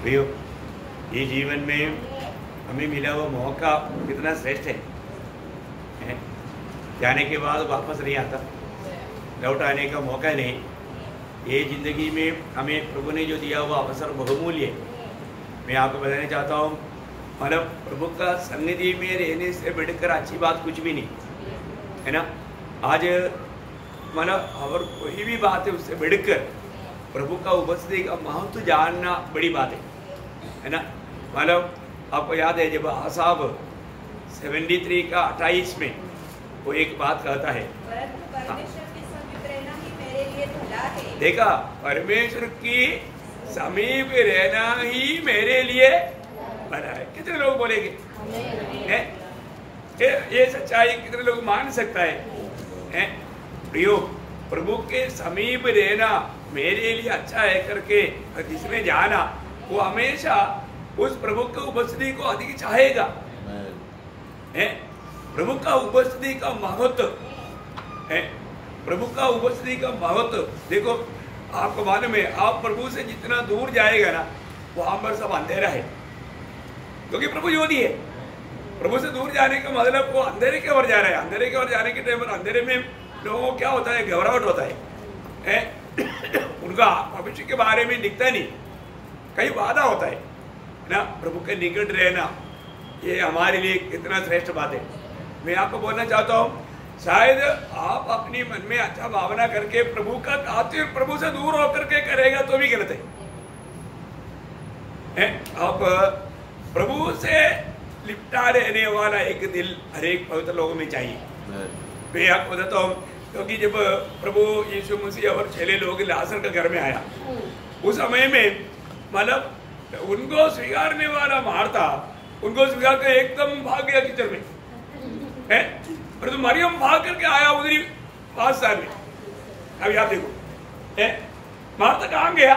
प्रियो, ये जीवन में हमें मिला हुआ मौका कितना श्रेष्ठ है? जाने के बाद वापस नहीं आता, लौट आने का मौका नहीं। ये ज़िंदगी में हमें प्रभु ने जो दिया हुआ अवसर बहुमूल्य है। मैं आपको बताना चाहता हूँ, मतलब प्रभु का सन्निधि में रहने से बढ़कर अच्छी बात कुछ भी नहीं है ना। आज मतलब और कोई भी बात है उससे बढ़कर प्रभु का उपस्थिति का महत्व जानना बड़ी बात है ना। मतलब आपको याद है जब आसाब 73 का 28 में वो एक बात कहता है, देखा, परमेश्वर की समीप रहना ही मेरे लिए भला है। कितने लोग बोलेंगे हैं? ये सच्चाई कितने लोग मान सकता है? प्रियो, प्रभु के समीप रहना मेरे लिए अच्छा है करके जिसने जाना वो हमेशा उस प्रभु की उपस्थिति को अधिक चाहेगा। है प्रभु का उपस्थिति का महत्व है, प्रभु का उपस्थिति का महत्व। देखो, आपको मालूम है, आप प्रभु से जितना दूर जाएगा ना वहां पर सब अंधेरा है, क्योंकि प्रभु ज्योति है। प्रभु से दूर जाने का मतलब वो अंधेरे की ओर जा रहा है। अंधेरे की ओर जाने के टाइम पर अंधेरे में लोगों को क्या होता है? घबराहट होता है? उनका भविष्य के बारे में दिखता नहीं, कई वादा होता है ना। प्रभु के निकट रहना ये हमारे लिए कितना श्रेष्ठ बात है। मैं आपको बोलना चाहता हूँ, शायद आप अपनी मन में अच्छा भावना करके प्रभु का खातिर प्रभु से दूर होकर के करेगा तो भी गलत है। आप प्रभु से लिपटा रहने वाला एक दिल हर एक पवित्र लोगों में चाहिए। मैं आपको बताता हूँ, क्योंकि जब प्रभु यीशु मसीह और 6 लोग लाजर के घर में आया, उस समय में मतलब उनको स्वीकारने वाला मार्था उनको स्वीकार कर एकदम भाग गया कीचड़ में है, और तो मरियम भाग करके आया उधरी 5 साल में। अब आप देखो, मार्था कहाँ गया?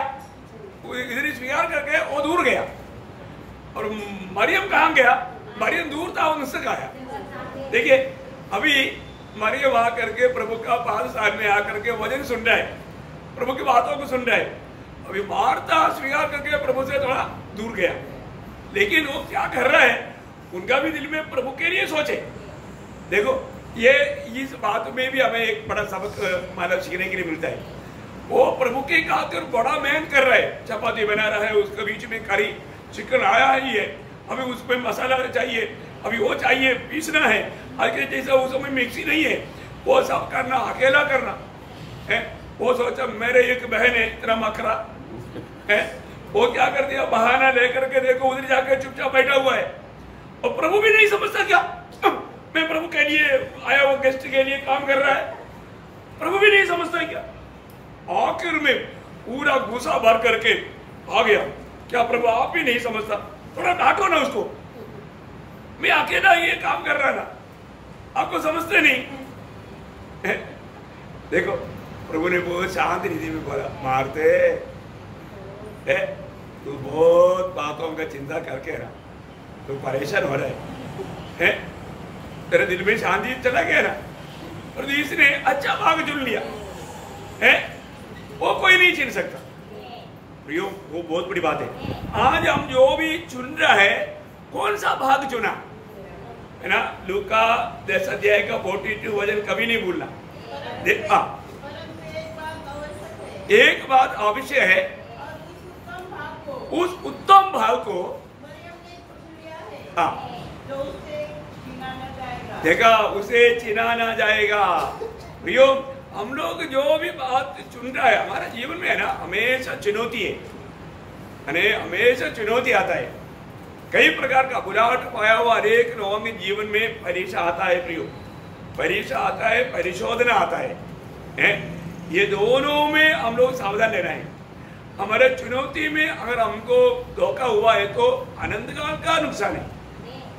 इधर ही स्वीकार करके वो दूर गया, और मरियम कहाँ गया? मरियम दूर था, उनसे आया। देखिए, अभी मरियम आ करके प्रभु का 5 साल में आकर के वचन सुन रहा है, प्रभु की बातों को सुन रहा है। अभी मार्था स्वीकार करके प्रभु से थोड़ा दूर गया, लेकिन वो क्या कर रहा है? उनका भी दिल में प्रभु के लिए सोचे। देखो, ये इस बात में भी हमें एक बड़ा सबक मानव सीखने के लिए मिलता है। वो प्रभु के खातिर बड़ा मेहनत कर रहा है, चपाती बना रहा है, उसके बीच में करी चिकन आया ही है, अभी उसमें मसाला चाहिए, अभी वो चाहिए, पीसना है। आज के जैसा उस समय मिक्सी नहीं है, वो सब करना अकेला करना है। वो सोचा मेरे एक बहन है इतना मकरा है, वो क्या कर दिया, बहाना लेकर के देखो उधर जाकर चुपचाप बैठा हुआ है, और प्रभु भी नहीं समझता क्या मैं प्रभु के लिए आया, वो गेस्ट के लिए काम कर रहा है। प्रभु भी नहीं समझता क्या? आखिर में पूरा गुस्सा भर करके आ गया, क्या प्रभु आप भी नहीं समझता? थोड़ा डांटो ना उसको, मैं अकेला ये काम कर रहा ना, आपको समझते नहीं? देखो, प्रभु ने बहुत शांत रीति में बोला, मारते तू बहुत बातों का चिंता करके ना, तू परेशान हो रहा है, तेरे दिल में शांति चला गया ना, और इसने अच्छा भाग चुन लिया है, वो कोई नहीं चुन सकता। प्रियो, वो बहुत बड़ी बात है। आज हम जो भी चुन रहा है, कौन सा भाग चुना है ना। लूका 10 अध्याय का 42 वचन कभी नहीं भूलना। एक बात अवश्य है, उस उत्तम भाग को देखा, उसे चिना ना जाएगा। प्रियो, हम लोग जो भी बात चुन रहा है हमारा जीवन में है ना, हमेशा चुनौती है, हमेशा चुनौती आता है। कई प्रकार का बुलाहट पाया हुआ हरेक लोगों के जीवन में परीक्षा आता है। प्रियो, परीक्षा आता है, परिशोधना आता है? ये दोनों में हम लोग सावधान रहना है। हमारे चुनौती में अगर हमको धोखा हुआ है तो आनंद का नुकसान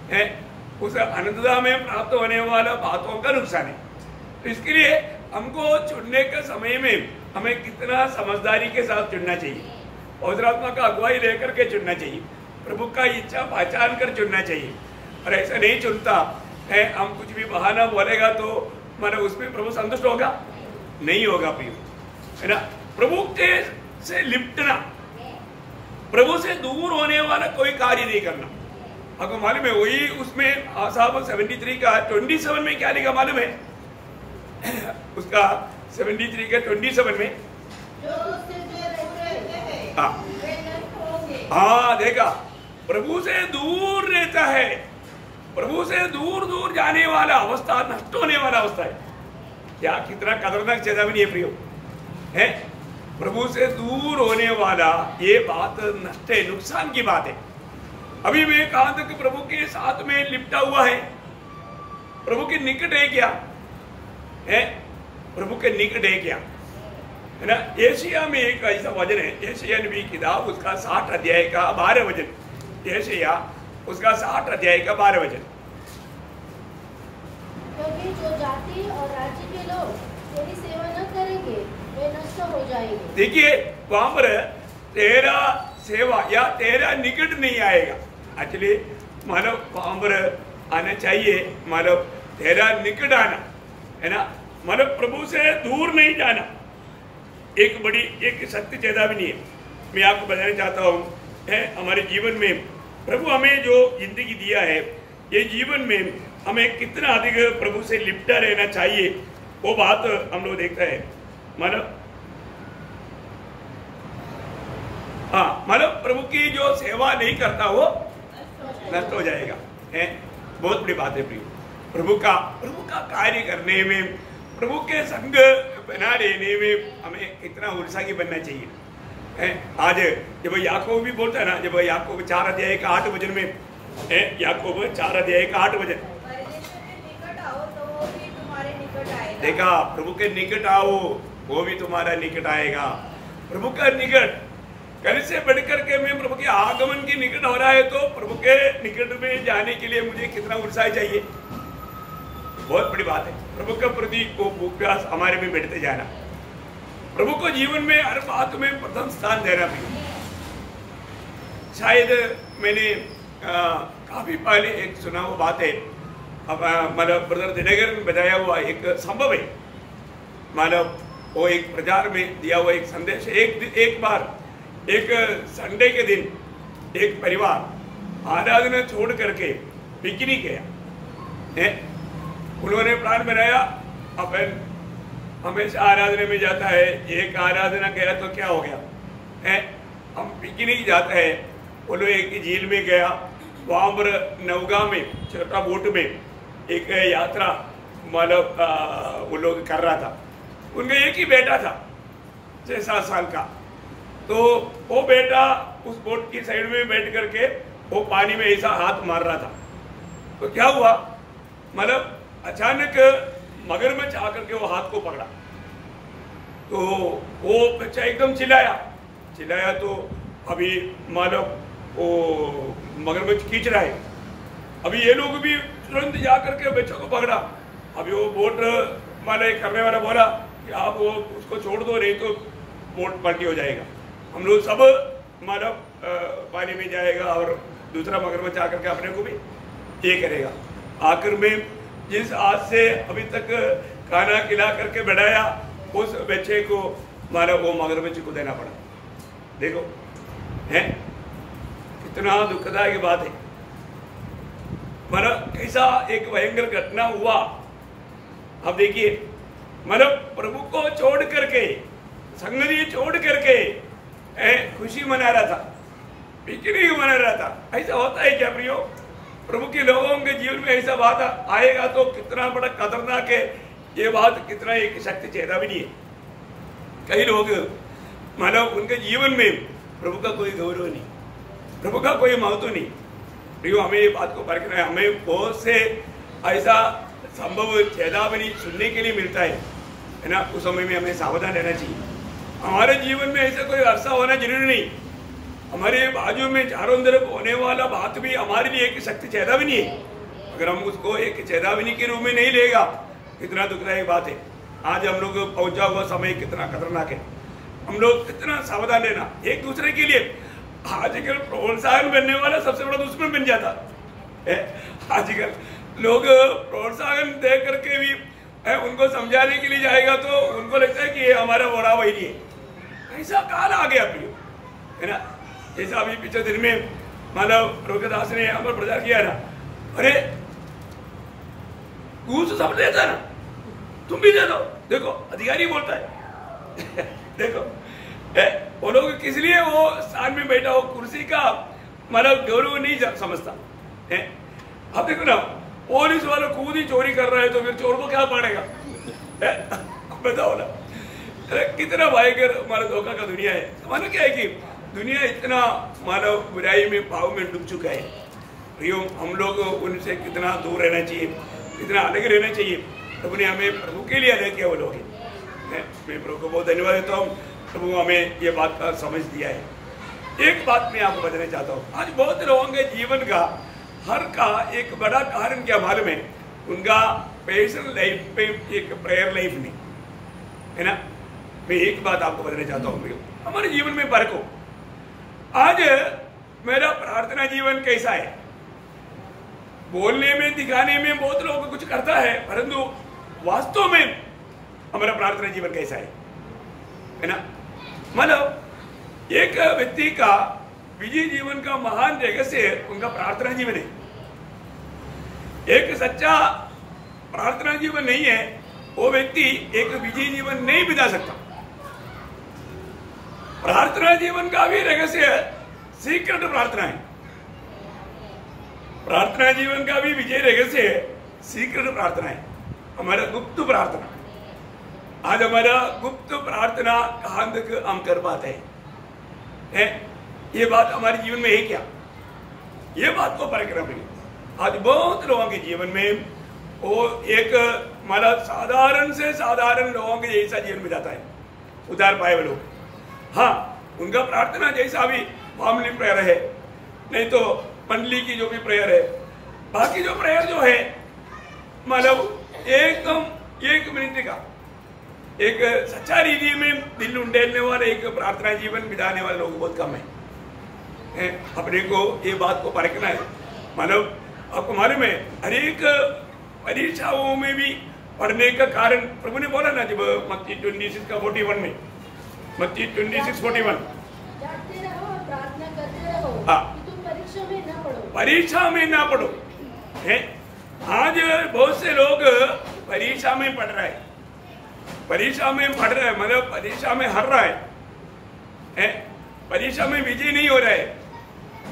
है, उस आनंदता में प्राप्त होने वाला बातों का नुकसान है। तो इसके लिए हमको चुनने के समय में हमें कितना समझदारी के साथ चुनना चाहिए, पवित्रात्मा का अगुवाई लेकर के चुनना चाहिए, प्रभु का इच्छा पहचान कर चुनना चाहिए। और ऐसा नहीं चुनता है, हम कुछ भी बहाना बोलेगा तो माने उसमें प्रभु संतुष्ट होगा? नहीं होगा प्रिय, है ना। प्रभु के से लिपटना, प्रभु से दूर होने वाला कोई कार्य नहीं करना। आपको मालूम है वही उसमें आसाब 73 का 27 में क्या लिखा मालूम है? उसका 73 का 27 में हाँ देखा, प्रभु से दूर रहता है, प्रभु से दूर दूर जाने वाला अवस्था नष्ट होने वाला अवस्था है। क्या कितना खतरनाक चेतावनी है प्रियो है। प्रभु से दूर होने वाला ये बात नष्ट है, नुकसान की बात है। अभी मैं कहा था कि प्रभु के साथ में लिपटा हुआ है, प्रभु के निकट है क्या है, प्रभु के निकट है क्या है ना। एशिया में एक ऐसा वचन है, एशिया नबी किताब उसका 60 अध्याय का 12 वचन, एशिया उसका 60 अध्याय का 12 वचन। क्योंकि जो जाति और राज्य के लोग तेरी सेवा न करेंगे वे नष्ट हो जाएंगे। देखिए वहां पर तेरा सेवा या तेरा निकट नहीं आएगा। एक्चुअली मानव वहां पर आना चाहिए, मानव तेरा निकट आना है ना, मानव प्रभु से दूर नहीं जाना। एक बड़ी एक सत्य चेतावनी है मैं आपको बताना चाहता हूँ है। हमारे जीवन में प्रभु हमें जो जिंदगी दिया है, ये जीवन में हमें कितना अधिक प्रभु से लिपटा रहना चाहिए, वो बात हम लोग देखते हैं। मतलब हाँ, मतलब प्रभु की जो सेवा नहीं करता वो नष्ट हो जाएगा है। बहुत बड़ी बात है प्रिय। प्रभु का कार्य करने में, प्रभु के संग बना रहने में हमें कितना उत्साही बनना चाहिए है। आज जब याकूब भी बोलता है ना, जब याकूब 4 अध्याय का 8 वचन में है, याकूब 4 अध्याय का 8 वचन, देखा प्रभु के निकट आओ वो भी तुम्हारा निकट आएगा। प्रभु का निकट कल से बढ़कर के मैं प्रभु के आगमन के निकट हो रहा है, तो प्रभु के निकट में जाने के लिए मुझे कितना उत्साह चाहिए। बहुत बड़ी बात है। प्रभु के प्रति को प्यास हमारे में बढ़ते जाना, प्रभु को जीवन में हर बात में प्रथम स्थान देना भी। शायद मैंने काफी पहले एक सुना हुआ बात है, मतलब ब्रदर दिनकर में बताया हुआ एक संभव है, मानव वो एक प्रचार में दिया हुआ एक संदेश। एक बार एक संडे के दिन एक परिवार आराधना छोड़ करके पिकनिक गया है। उन्होंने प्लान बनाया, अपन हमेशा आराधना में जाता है, एक आराधना गया तो क्या हो गया है, हम पिकनिक जाते हैं। वो लोग एक झील में गया, वहाँ पर नौगा में छोटा बोट में एक यात्रा मतलब वो लोग कर रहा था। उनका एक ही बेटा था 6-7 साल का, तो वो बेटा उस बोट की साइड में बैठ करके वो पानी में ऐसा हाथ मार रहा था। तो क्या हुआ, मतलब अचानक मगरमच्छ आकर के वो हाथ को पकड़ा, तो वो बच्चा एकदम चिल्लाया तो अभी मानव वो मगरमच्छ खींच रहा है। अभी ये लोग भी तुरंत जा करके बच्चों को पकड़ा। अभी वो बोट वाले करने वाला बोला कि आप वो उसको छोड़ दो, नहीं तो बोट पलटी हो जाएगा, हम लोग सब मानव पानी में जाएगा और दूसरा मगरमच्छ आकर के अपने को भी ये करेगा। आखिर में जिस आज से अभी तक खाना खिला करके बढ़ाया, उस बच्चे को मानव वो मगरमच्छ को देना पड़ा। देखो है कितना दुखदायक बात है। मतलब कैसा एक भयंकर घटना हुआ। अब देखिए, मतलब प्रभु को छोड़ करके, संगति छोड़ करके खुशी मना रहा था, पिकनिक मना रहा था। ऐसा होता है क्या प्रियो? प्रभु के लोगों के जीवन में ऐसा बात आएगा तो कितना बड़ा खतरनाक है। ये बात कितना एक शक्ति चेतावनी है। कई लोग मानव उनके जीवन में प्रभु का कोई गौरव नहीं, प्रभु का कोई महत्व नहीं। प्रियो, हमें ये बात को परखना है। हमें बहुत से ऐसा संभव चेतावनी सुनने के लिए मिलता है ना, उस समय में हमें सावधान रहना चाहिए। हमारे जीवन में ऐसा कोई अरसा होना जरूरी नहीं। हमारे बाजू में चारों तरफ होने वाला बात भी हमारे लिए एक शक्ति चेतावनी है। अगर हम उसको एक चेतावनी के रूप में नहीं लेगा, कितना दुखदायक बात है। आज हम लोग पहुंचा हुआ समय कितना खतरनाक है। हम लोग कितना सावधान रहना एक दूसरे के लिए। आजकल प्रोत्साहन बनने वाला सबसे बड़ा दुश्मन बन जाता है। आजकल लोग प्रोत्साहन दे करके भी उनको समझाने के लिए जाएगा तो उनको लगता है कि ये हमारा बड़ा वही नहीं है। ऐसा काल आ गया प्रियो, है ना। जैसा अभी पिछले दिन में मानव रोगदास ने यहाँ पर प्रचार किया ना, अरे घूस सब देता ना, तुम भी दे दो। देखो अधिकारी बोलता है देखो वो लोग किस लिए वो स्थान में बैठा हो, कुर्सी का मतलब गौरव नहीं समझता है। अब देखो ना, पुलिस वाला खुद ही चोरी कर रहा है तो फिर चोर को क्या पड़ेगा? बताओ ना, कितना भयंकर हमारा धोखा का दुनिया है। मानो क्या है कि दुनिया इतना मानव बुराई में पाव में डूब चुका है। प्रियो, हम लोग उनसे कितना दूर रहना चाहिए, कितना अलग रहना चाहिए। प्रभु ने हमें प्रभु के लिए अलग किया वो लोग हैं। मैं प्रभु को बहुत धन्यवाद देता हूँ, प्रभु हमें ये बात का समझ दिया है। एक बात मैं आपको बताना चाहता हूँ, आज बहुत लोगों के जीवन का हर का एक बड़ा कारण क्या मालूम है? उनका पर्सनल लाइफ पे एक प्रेयर लाइफ नहीं है ना। मैं एक बात आपको बताना चाहता हूँ, हमारे जीवन में फर्क हो। आज मेरा प्रार्थना जीवन कैसा है? बोलने में दिखाने में बहुत लोग कुछ करता है, परंतु वास्तव में हमारा प्रार्थना जीवन कैसा है ना। मतलब एक व्यक्ति का विजय जीवन का महान रहस्य उनका प्रार्थना जीवन है। एक सच्चा प्रार्थना जीवन नहीं है वो व्यक्ति एक विजय जीवन नहीं बिता सकता। प्रार्थना जीवन का भी रहस्य सीक्रेट प्रार्थना है। प्रार्थना जीवन का भी विजय रहस्य सीक्रेट प्रार्थना है, हमारा गुप्त प्रार्थना। आज हमारा गुप्त प्रार्थना कहां तक हम कर पाते हैं? ये बात हमारे जीवन में है क्या? ये बात को परख रहा है। आज बहुत लोगों के जीवन में वो एक हमारा साधारण से साधारण लोगों के जैसा जीवन बिताता है, उधार पाए हुए लोग। हाँ, उनका प्रार्थना जैसा भी मामूली प्रेयर है, नहीं तो मंडली की जो भी प्रेयर है, बाकी जो प्रेयर जो है मतलब एकदम एक मिनट का एक सच्चा रीति में दिल उंडेलने वाले एक प्रार्थना जीवन बिताने वाले लोग बहुत कम है। अपने को ये बात को परखना है। मतलब आपको मालूम है, हर एक परीक्षाओं में भी पढ़ने का कारण प्रभु ने बोला ना, जब मत्ती 26:41 में, मत्ती 26:41, जागते रहो और प्रार्थना करते रहो कि तुम परीक्षा में ना पड़ो। परीक्षा में ना पड़ो है। आज बहुत से लोग परीक्षा में पढ़ रहे हैं, परीक्षा में पढ़ रहे हैं, मतलब परीक्षा में हार रहा है, परीक्षा में विजय नहीं हो रहा है।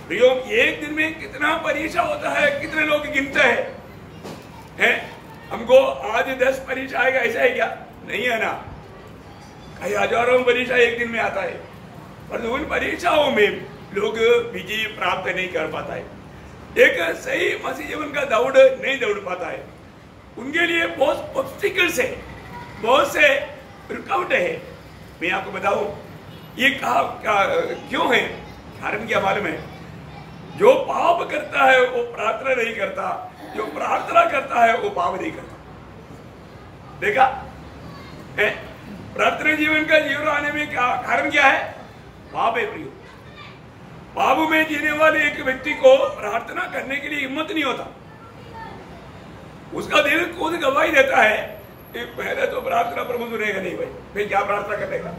प्रियो, एक दिन में कितना परीक्षा होता है, कितने लोग गिनते हैं? हमको आज 10 परीक्षा आएगा ऐसा है क्या? नहीं है ना, कई हजारों परीक्षा एक दिन में आता है, पर उन परीक्षाओं में लोग विजय प्राप्त नहीं कर पाता है। एक सही मसीह जीवन का दौड़ नहीं दौड़ पाता है। उनके लिए बहुत ऑब्स्टिकल्स है, बहुत से रुकावट है। मैं आपको बताऊं ये क्यों है? कारण क्या मालूम है? जो पाप करता है वो प्रार्थना नहीं करता, जो प्रार्थना करता है वो पाप नहीं करता। देखा है? प्रार्थना जीवन का जीवन आने में क्या कारण क्या है? पाप है प्रियो। पाप में जीने वाले एक व्यक्ति को प्रार्थना करने के लिए हिम्मत नहीं होता। उसका दिल खुद गवाही देता है कि पहले तो प्रार्थना प्रभु सुनेगा नहीं, भाई मैं क्या प्रार्थना करेगा।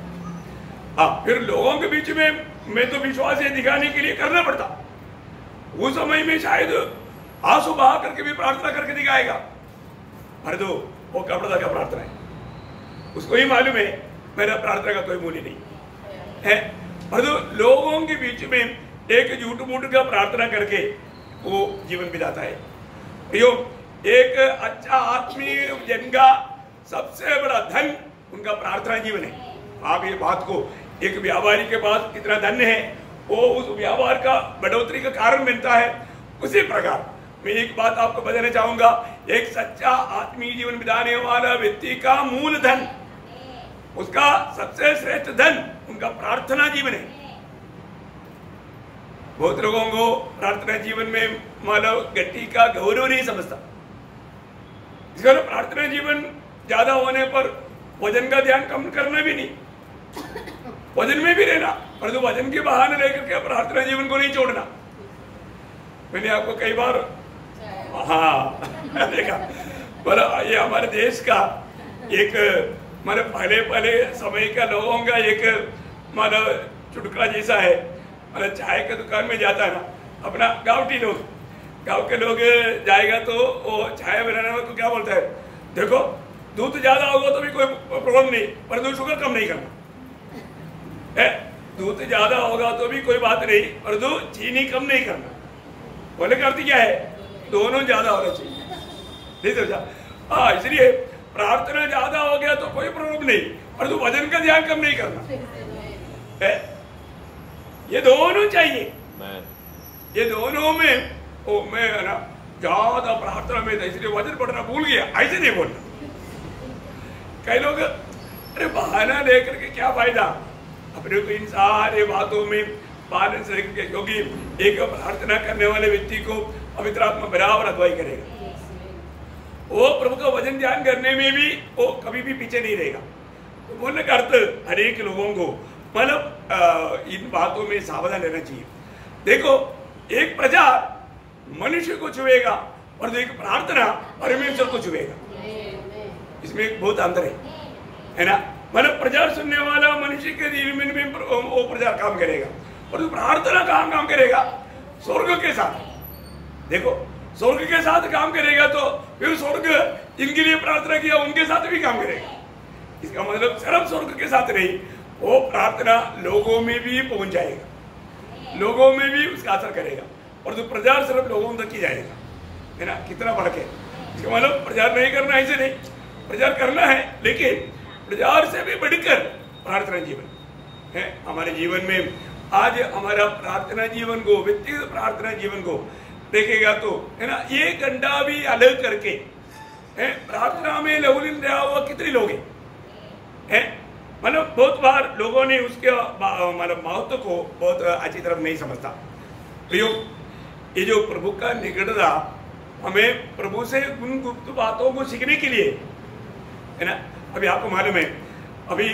हाँ, फिर लोगों के बीच में मैं तो विश्वास दिखाने के लिए करना पड़ता। उस समय में शायद आंसू बहा करके भी प्रार्थना करके दिखाएगा, पर तो वो कपड़ा का प्रार्थना है, उसको ही मालूम है मेरा प्रार्थना का कोई मूल्य नहीं है। पर तो लोगों के बीच में एक झूठ मूठ का प्रार्थना करके वो जीवन बिताता है। प्रियो, एक अच्छा आत्मीय जन का सबसे बड़ा धन उनका प्रार्थना जीवन है। आप ये बात को, एक व्यापारी के पास कितना धन है वो उस व्यापार का बढ़ोतरी का कारण बनता है। उसी प्रकार मैं एक बात आपको बताना चाहूंगा, एक सच्चा आत्मीय जीवन बिताने वाला व्यक्ति का मूल धन, उसका सबसे श्रेष्ठ धन उनका प्रार्थना जीवन है। बहुत लोगों को प्रार्थना जीवन में मानव गति का गौरव नहीं समझता। इसका प्रार्थना जीवन ज्यादा होने पर वजन का ध्यान कम करना भी नहीं, वजन में भी रहना, परंतु वजन के बहाने लेकर के प्रार्थना जीवन को नहीं छोड़ना। मैंने आपको कई बार हाँ देखा, पर ये हमारे देश का एक पहले समय का लोगों का एक चुटकुला जैसा है। मतलब चाय के दुकान में जाता है ना, अपना गाँवटी लोग, गाँव के लोग जाएगा तो वो चाय बनाने वाले को क्या बोलता है, देखो दूध ज्यादा होगा तो भी कोई प्रॉब्लम नहीं, पर दूध शुगर कम नहीं करना है, दूध ज्यादा होगा तो भी कोई बात नहीं, पर दूध चीनी कम नहीं करना। बोले का अर्थ क्या है, दोनों ज्यादा होना चाहिए, नहीं समझा? हाँ, इसलिए प्रार्थना ज्यादा हो गया तो कोई प्रॉब्लम नहीं, पर तू वजन का ध्यान कम नहीं करना है। ये दोनों चाहिए, ये दोनों में ओ मैं है ना ज्यादा प्रार्थना में था इसलिए वजन बढ़ना भूल गया, ऐसे नहीं बोलना। कई लोग अरे बहाना लेकर के क्या फायदा, अपने को इन सारे बातों में बैलेंस रखेंगे, क्योंकि एक प्रार्थना करने वाले व्यक्ति को पवित्र आत्मा बराबर अगुवाई करेगा। वो प्रभु का वजन ध्यान करने में भी वो कभी भी पीछे नहीं रहेगा। तो बोलने का अर्थ हर एक लोगों को मतलब इन बातों में सावधान रहना चाहिए। देखो, एक प्रचार मनुष्य को छुएगा और एक प्रार्थना परमेश्वर को छुएगा, इसमें एक बहुत अंतर है ना। मतलब प्रचार सुनने वाला मनुष्य के दिल में वो प्रचार काम करेगा, और तो प्रार्थना कहाँ काम करेगा, स्वर्ग के साथ। देखो, स्वर्ग के साथ काम करेगा तो फिर स्वर्ग जिनके लिए प्रार्थना किया उनके साथ भी काम करेगा। इसका मतलब सिर्फ स्वर्ग के साथ नहीं, वो प्रार्थना लोगों में भी पहुंच जाएगा, लोगों में भी उसका असर करेगा, और तो प्रचार सिर्फ लोगों तक ही जाएगा, है ना। कितना फर्क है। इसका मतलब प्रचार नहीं करना ऐसे नहीं, प्रचार करना है, लेकिन प्रचार से भी बढ़कर प्रार्थना जीवन है हमारे जीवन में। आज हमारा प्रार्थना जीवन को, व्यक्तिगत प्रार्थना जीवन को देखेगा तो है ना, 1 घंटा भी अलग करके है प्रार्थना में लवलीन रहा हुआ कितने लोग हैं। मतलब बहुत बार लोगों ने उसके मतलब महत्व को बहुत अच्छी तरह नहीं समझता। प्रियो, ये जो प्रभु का निकटता हमें प्रभु से उन गुप्त बातों को सीखने के लिए है ना। अभी आपको मालूम है, अभी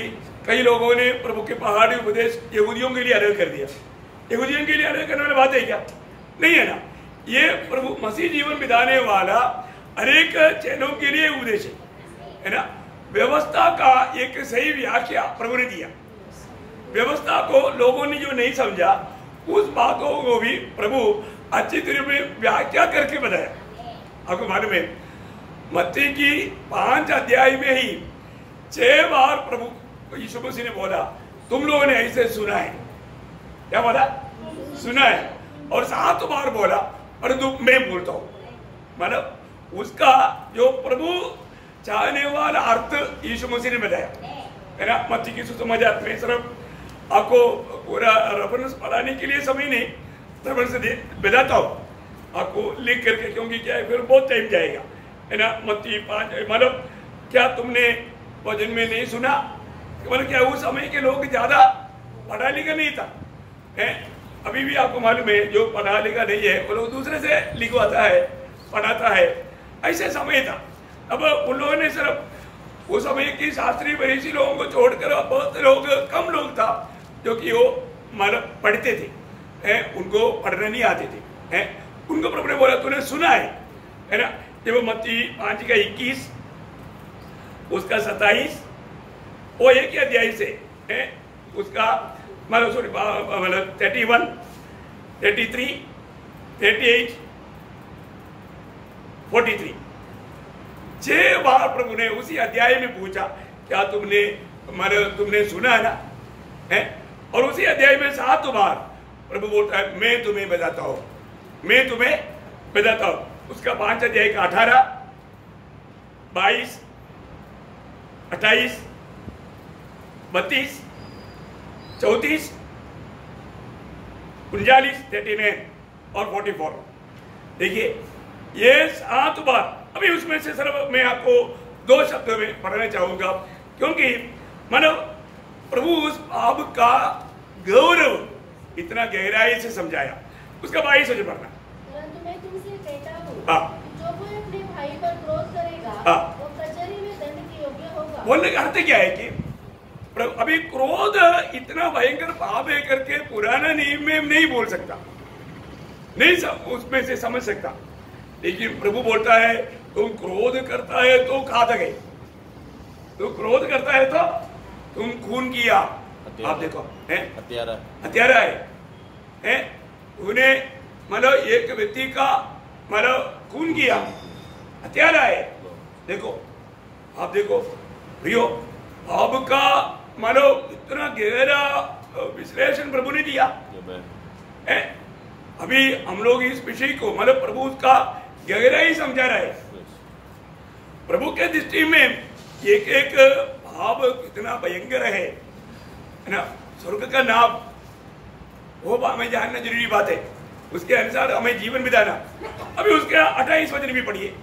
कई लोगों ने प्रभु के पहाड़ी उपदेश यहूदियों के लिए अलग कर दिया। यहूदियों के लिए अलग करने वाली बात है क्या? नहीं है ना। ये प्रभु मसीह जीवन बिताने वाला हर एक चैनों के लिए उपदेश है ना। व्यवस्था का एक सही व्याख्या प्रभु ने दिया। व्यवस्था को लोगों ने जो नहीं समझा, उस बातों को भी प्रभु अच्छी तरह में व्याख्या करके बताया। आपको मालूम है, मत्ती की 5 अध्याय में ही 6 बार प्रभु यीशु मसीह ने बोला, तुम लोगों ने ऐसे सुना है। क्या बोला? सुना है। और 7 बार बोला, परंतु मैं बोलता हूं। मतलब उसका जो प्रभु चाहने वाला अर्थ यीशु मसीह ने बताया है ना। मत्ती की सुसमाचार में सिर्फ आपको पूरा रेफरेंस पढ़ाने के लिए समय नहीं, रेफरेंस बताता हूँ आपको लिख करके, क्योंकि क्या है फिर बहुत टाइम जाएगा है ना। मत्ती 5, मतलब क्या तुमने वचन में नहीं सुना? मतलब क्या उस समय के लोग ज्यादा पढ़ा लिखा नहीं था है। अभी भी आपको मालूम है, जो पढ़ा लिखा नहीं है वो लोग दूसरे से लिखवाता है, पढ़ाता है, ऐसे समय था। अब उन लोगों ने सिर्फ उस समय की शास्त्रीय फरीसी लोगों को छोड़कर बहुत लोग, कम लोग था जो कि वो मतलब पढ़ते थे, उनको पढ़ने नहीं आते थे। उनको प्रभु ने बोला, तूने सुना है ना। जब मत्ती 5 का 21, उसका 27, वो एक ही अध्याय से उसका मतलब सॉरी मतलब 31, 33, 38, 43, 6 बार प्रभु ने उसी अध्याय में पूछा, क्या तुमने मतलब तुमने सुना ना है। और उसी अध्याय में 7 बार प्रभु बोलता है, मैं तुम्हें बताता हूं, मैं तुम्हें बताता हूं। उसका 5 अध्याय का 18, 22, 28, 32, 34, 39, 39 और 44। देखिए ये 7 बार। अभी उसमें से सिर्फ मैं आपको 2 शब्दों में पढ़ना चाहूंगा, क्योंकि मतलब प्रभु उस भाव का गौरव इतना गहराई से समझाया। उसका 22 से पढ़ना। परंतु मैं तुमसे कहता हूं, हाँ, जो कोई अपने भाई पर क्रोध करेगा, हाँ, वो कचहरी में दंड के योग्य होगा। बोलने का अर्थ क्या है कि अभी क्रोध इतना भयंकर पाप है करके पुराना नियम में नहीं बोल सकता, नहीं उसमें से समझ सकता। लेकिन प्रभु बोलता है, तुम क्रोध करता है तो घातक है, तुम क्रोध करता है तो तुम खून किया। आप देखो, हत्यारा है है, उन्हें मतलब एक व्यक्ति का मतलब खून किया, हत्यारा है। देखो आप देखो प्रियो, आपका मतलब इतना गहरा विश्लेषण प्रभु ने दिया है। अभी हम लोग इस विषय को मतलब प्रभु उसका गहराई समझा रहा है। प्रभु के दृष्टि में एक एक भाव कितना भयंकर है ना। स्वर्ग का नाम वो हमें जानना जरूरी बात है, उसके अनुसार हमें जीवन बिताना। अभी उसके 28 वचन भी पढ़िए।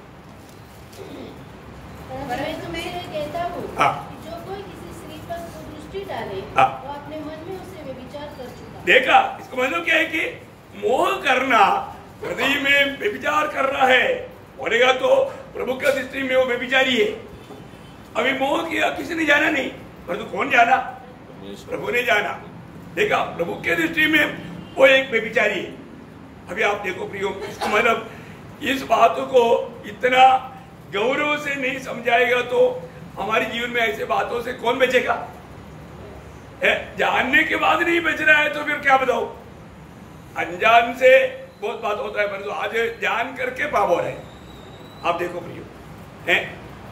मैं तुम्हें कहता हूँ कि जो कोई किसी स्त्री पर कुदृष्टि डाले वो अपने मन में उसे व्यभिचार कर चुका। देखा, इसका मतलब क्या है कि मोह करना, हृदय में व्यभिचार कर रहा है बोलेगा तो प्रभु के दृष्टि में वो व्यभिचारी है। अभी मोह किया किसी ने जाना नहीं, परंतु कौन जाना? प्रभु ने जाना। देखा, प्रभु के दृष्टि में वो एक व्यभिचारी है। अभी आप देखो प्रियो, इसको मतलब इस बात को इतना गौरव से नहीं समझाएगा तो हमारे जीवन में ऐसे बातों से कौन बचेगा? जानने के बाद नहीं बच रहा है तो फिर क्या बताओ। अनजान से बहुत बात होता है, परंतु आज जान करके पाप हो रहा है। आप देखो प्रियो,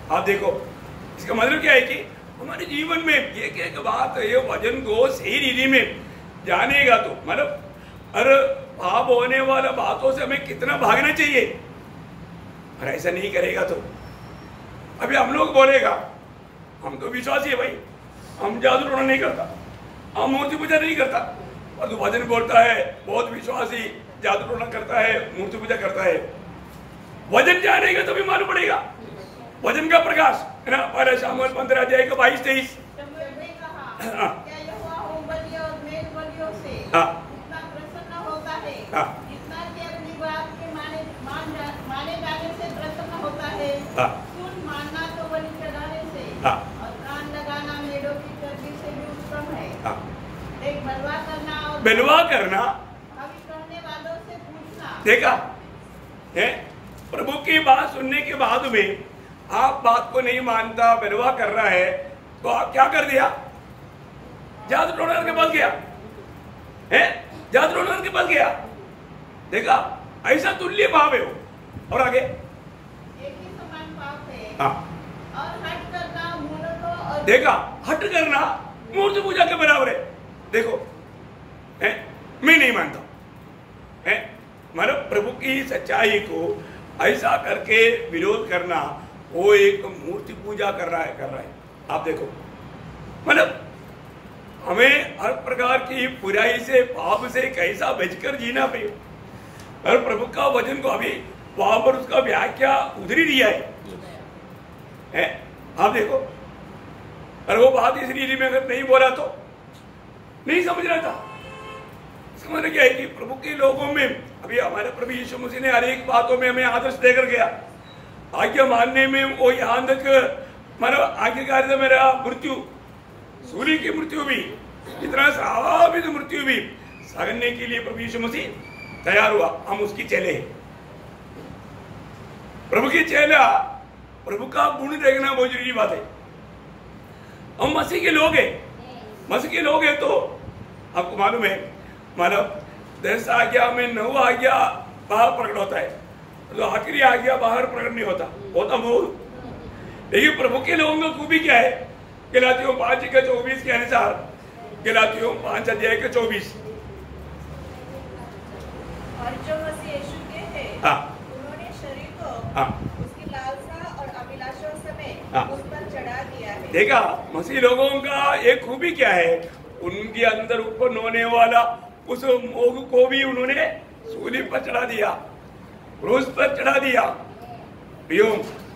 आप देखो, इसका मतलब क्या है कि हमारे जीवन में एक एक बात ये वचन को सही रीति में जानेगा तो मतलब अरे पाप होने वाला बातों से हमें कितना भागना चाहिए। और ऐसा नहीं करेगा तो अभी हम लोग बोलेगा हम तो विश्वासी है भाई, हम जादू टोना नहीं करता, हम मूर्ति पूजा नहीं करता, और तो वचन बोलता है बहुत विश्वासी जादू टोना करता है, मूर्ति पूजा करता है। वचन जानेगा तो भी मालूम पड़ेगा, वचन का प्रकाश है ना। पहले शामुएल 15 अध्याय का 22-23। बलवा करना, देखा है, प्रभु की बात सुनने के बाद में आप बात को नहीं मानता, बलवा कर रहा है, तो आप क्या कर दिया? जादू टोना के पास गया है, जादू टोना के पास गया। देखा, ऐसा तुल्य भाव है वो। और आगे एक ही समान पाप है। हाँ, और हट करना मूर्ख और देखा, हट करना मूर्ति पूजा के बराबर है। देखो है, मैं नहीं मानता है, मतलब प्रभु की सच्चाई को ऐसा करके विरोध करना, वो एक मूर्ति पूजा कर रहा है। आप देखो, मतलब हमें हर प्रकार की बुराई से, पाप से कैसा बचकर जीना पे, और प्रभु का वचन को अभी वहां पर उसका व्याख्या उधर ही दिया है। आप देखो, और वो बात इस रीति में अगर नहीं बोला तो नहीं समझ रहा था। समझ क्या है कि प्रभु के लोगों में अभी हमारे प्रभु यीशु मसीह ने हर एक बातों में हमें आदर्श देकर गया। आज्ञा मानने में वो यहाँ तक मतलब आज्ञाकारिता मेरा मृत्यु, सूली की मृत्यु भी, इतना स्वाभाविक मृत्यु भी सहने के लिए प्रभु यीशु मसीह तैयार हुआ। हम उसकी चेले हैं, प्रभु की चेला, प्रभु का गुण देखना बहुत जरूरी बात है। हम मसीह के लोग हैं, मसीह के लोग हैं तो आपको मालूम है, मतलब 10 आज्ञा में 9 आज्ञा बाहर प्रकट होता है, तो आखिरी आज्ञा बाहर प्रकट नहीं होता मूल। लेकिन प्रभु के लोगों का खूबी क्या है? गलातियों 5:24 के अनुसार, गलातियों 5 अध्याय के 24, और जो मसीह यीशु के हैं, उन्होंने शरीर को उसकी लालसा और अभिलाषाओं समेत उस पर चढ़ा दिया है। देखा, मसीह लोगों का एक खूबी क्या है? उनके अंदर उत्पन्न होने वाला उस मोह को भी उन्होंने सूली पर चढ़ा दिया, क्रूस पर चढ़ा दिया। प्रियो,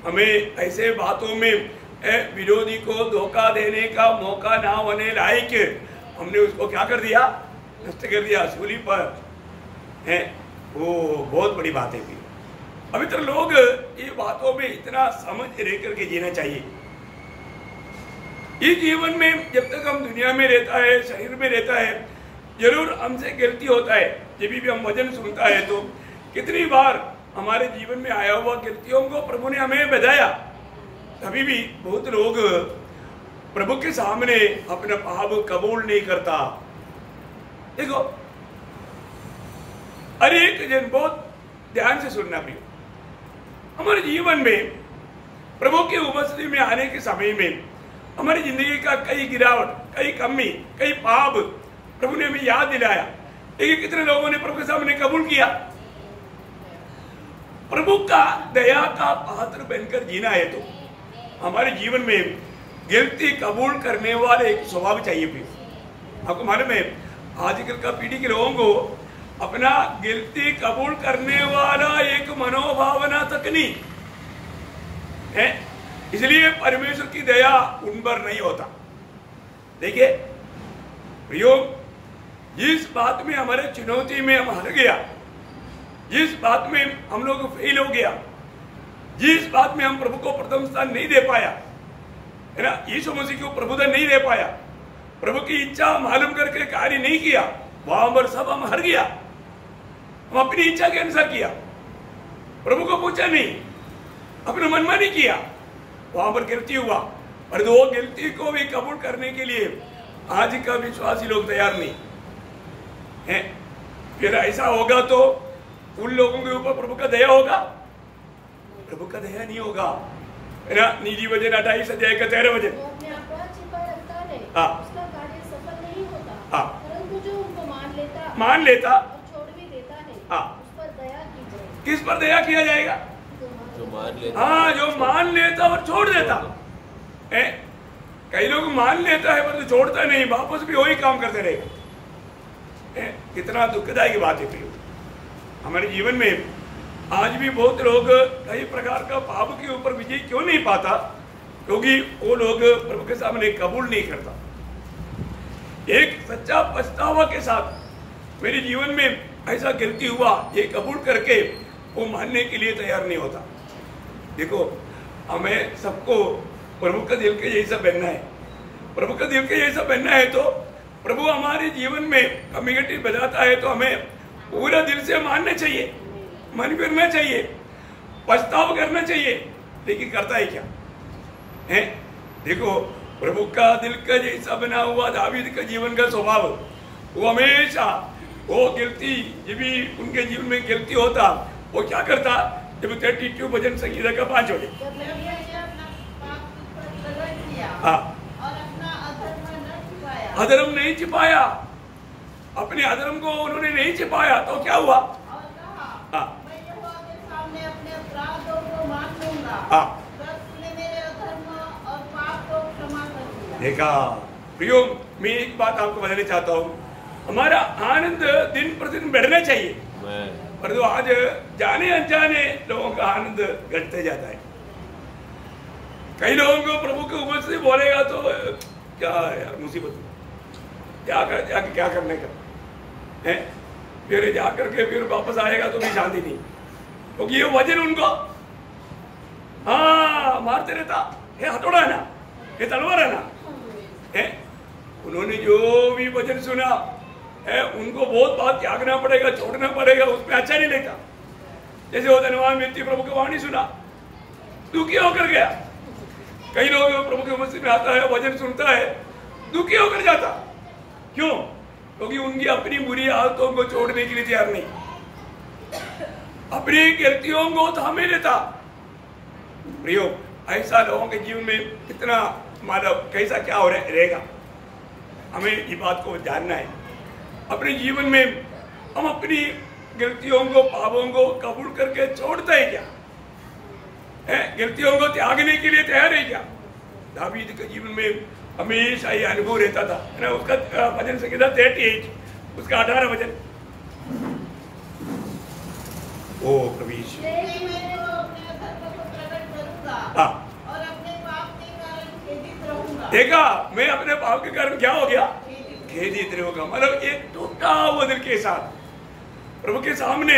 हमें ऐसे बातों में विरोधी को धोखा देने का मौका ना होने लायक हमने उसको क्या कर दिया? नष्ट कर दिया सूली पर है। वो बहुत बड़ी बात है। अभी तो लोग ये बातों में इतना समझ रह करके जीना चाहिए। इस जीवन में जब तक हम दुनिया में रहता है, शरीर में रहता है, जरूर हमसे गलती होता है। जब भी हम वचन सुनता है तो कितनी बार हमारे जीवन में आया हुआ गलतियों को प्रभु ने हमें बताया, तभी भी बहुत लोग प्रभु के सामने अपना पाप कबूल नहीं करता। देखो, हर एक जन बहुत ध्यान से सुनना प्रिय। हमारे जीवन में प्रभु की उपस्थिति में आने के समय में हमारी जिंदगी का कई गिरावट, कई कमी, कई पाप प्रभु ने हमें याद दिलाया। लेकिन कितने लोगों ने प्रभु के सामने कबूल किया? प्रभु का दया का पात्र बनकर जीना है तो हमारे जीवन में गलती कबूल करने वाले एक स्वभाव चाहिए भी। आपको मालूम है आजकल का पीढ़ी के लोगों को अपना गलती कबूल करने वाला एक मनोभावना तक नहीं है, इसलिए परमेश्वर की दया उन पर नहीं होता। देखिए प्रियो, जिस बात में हमारे चुनौती में हम हार गया, जिस बात में हम लोग फेल हो गया, जिस बात में हम प्रभु को प्रथम स्थान नहीं दे पाया, है ना, यीशु मसीह को प्रभुत्व नहीं दे पाया, प्रभु की इच्छा मालूम करके कार्य नहीं किया, वहां पर सब हम हार गया। हम अपनी इच्छा के अनुसार किया, प्रभु को पूछा नहीं, अपना मनमानी किया, वहां पर गलती हुआ। और वो गलती को भी कबूल करने के लिए आज का विश्वासी लोग तैयार नहीं है। फिर ऐसा होगा तो उन लोगों के ऊपर प्रभु का दया होगा? प्रभु का दया नहीं होगा, है ना। नीति वचन 28 अध्याय का 13 वचन, उसका कार्य सफल नहीं होता, परंतु जो उनको मान लेता और छोड़ भी देता है, उस पर दया की जाए। किस पर दया किया जाएगा? जो मान लेता, हाँ, जो मान लेता और छोड़ देता है। कई लोग मान लेता है पर छोड़ता नहीं, वापस भी वही काम करते रहेगा। कितना दुखदायी बात है प्रियो। हमारे जीवन में आज भी बहुत लोग कई प्रकार का पाप के ऊपर विजय क्यों नहीं पाता? क्योंकि वो लोग प्रभु के सामने कबूल नहीं करता। एक सच्चा पछतावा के साथ मेरे जीवन में ऐसा गलती हुआ, ये कबूल करके वो मानने के लिए तैयार नहीं होता। देखो, हमें सबको प्रभु का दिल के जैसा बनना है। प्रभु का दिल के जैसा बनना है तो प्रभु हमारे जीवन में कम्युनिटी बनाता है तो हमें पूरा दिल से मानना चाहिए, मन करना चाहिए, पछतावा करना चाहिए। लेकिन करता है क्या है? देखो, प्रभु का दिल का जैसा बना हुआ दावीद का जीवन का स्वभाव, वो हमेशा वो गलती जब भी उनके जीवन में गलती होता, वो क्या करता? जब 32 भजन संगीता का 5 हो अधर्म नहीं छिपाया, अपने अधर्म को उन्होंने नहीं छिपाया तो क्या हुआ? देखा प्रियो, मैं एक बात आपको बताना चाहता हूँ, हमारा आनंद दिन प्रतिदिन बढ़ना चाहिए, पर तो आज जाने अनजाने लोगों का आनंद घटते जाता है। कई लोगों को प्रभु के ऊपर से बोलेगा तो क्या यार मुसीबत, क्या करने का है, फिर जाकर के फिर वापस आएगा तो भी शांति नहीं, क्योंकि ये वजन उनको हाँ मारते रहता है, हथौड़ा है ना, ये तलवार है ना है। उन्होंने जो भी वचन सुना है उनको बहुत बात त्यागना पड़ेगा, छोड़ना पड़ेगा, उसमें अच्छा नहीं लगता। जैसे वो धनवान व्यक्ति प्रभु की वाणी सुना, दुखी होकर गया। कई लोग प्रभु के मस्जिद में आता है, वचन सुनता है, दुखी होकर जाता। क्यों? क्योंकि उनकी अपनी बुरी आदतों को छोड़ने के लिए तैयार नहीं, अपनी गलतियों को थामे लेता। प्रियो, ऐसा लोगों के जीवन में कितना मतलब कैसा क्या हो रहेगा, हमें ये बात को जानना है। अपने जीवन में हम अपनी गलतियों को, पापों को कबूल करके छोड़ते हैं क्या? गलतियों को त्यागने के लिए तैयार है क्या? दावीद के जीवन में हमेशा ये अनुभव रहता था, है ना। उसका भजन संगीता 38 उसका 18 वचन, ओ प्रभु देखा, मैं अपने पाप के कारण क्या हो गया? खेदित रहूंगा। मतलब एक टूटा हुआ दिल के साथ प्रभु के सामने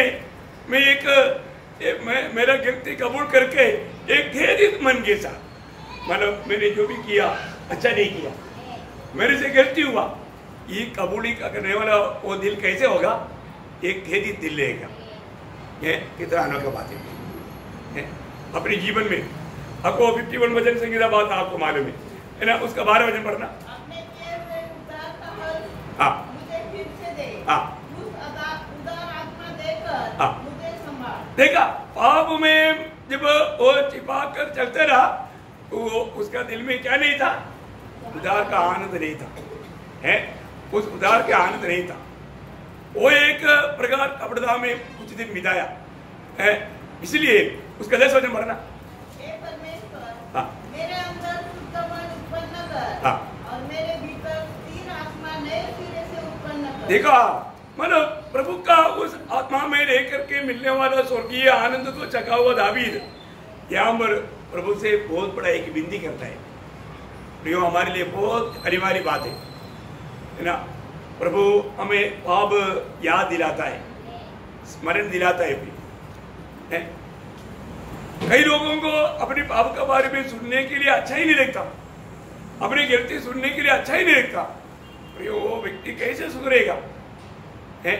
मैं मेरा गलती कबूल करके एक खेदित मन के साथ, मतलब मैंने जो भी किया अच्छा नहीं किया, मेरे से गलती हुआ, ये कबूली करने वाला वो दिल कैसे होगा? एक खेदित दिल रहेगा। ये कितना अनोखा बात है अपने जीवन में। आपको 51 वचन संगीता बात आपको मालूम है ना, उसका 12 वचन पढ़ना। हाँ मुझे संभाल। देखा, पाप में जब वो छिपा कर चलते रहा तो उसका दिल में क्या नहीं था? उधार का आनंद नहीं था, है उस उधार के आनंद नहीं था। वो एक प्रकार कपड़दाह में कुछ दिन बिताया है, इसलिए उसका 10 वचन पढ़ना। हाँ। मेरे अंदर शुद्ध मन उत्पन्न कर, हाँ। और मेरे भीतर स्थिर आत्मा नए सिरे से उत्पन्न कर। देखा, मतलब प्रभु का उस आत्मा में रहकर के मिलने वाला स्वर्गीय आनंद को चखा हुआ दावीद यहाँ पर प्रभु से बहुत बड़ा एक विनती करता है। प्रियो, हमारे लिए बहुत अनिवार्य बात है ना। प्रभु हमें पाप याद दिलाता है, स्मरण दिलाता है। कई लोगों को अपने पाप के बारे में सुनने के लिए अच्छा ही नहीं लगता, अपनी गलती सुनने के लिए अच्छा ही नहीं लगता। प्रियो, वो व्यक्ति कैसे सुधरेगा? है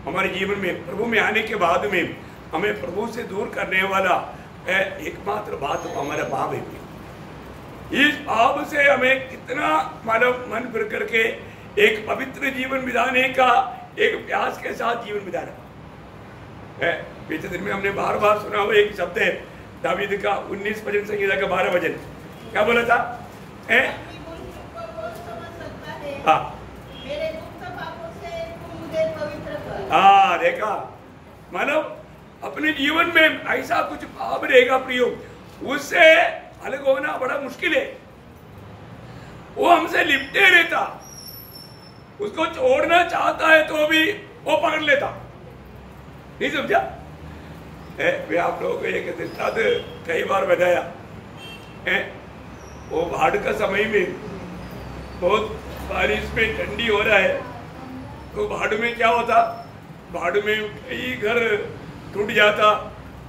हमारे जीवन में प्रभु में आने के बाद में हमें प्रभु से दूर करने वाला एकमात्र बात तो हमारा पाप है। इस पाप से हमें कितना मानव मन फिर करके एक पवित्र जीवन बिताने का एक प्यास के साथ जीवन बिताना है। पिछले दिन में हमने बार बार सुना हुआ एक शब्द है दावीद का 19 भजन संगीता का 12 भजन। क्या बोला था? हाँ, हाँ, देखा, मानव अपने जीवन में ऐसा कुछ पाप रहेगा प्रियो, उससे अलग होना बड़ा मुश्किल है। वो हमसे लिपटे रहता, उसको छोड़ना चाहता है तो भी वो पकड़ लेता। नहीं समझा? वे आप लोगों को एक दृष्टांत कई बार बताया है। वो बाढ़ का समय में बहुत बारिश में ठंडी हो रहा है तो बाढ़ में क्या होता? बाढ़ में कई घर टूट जाता,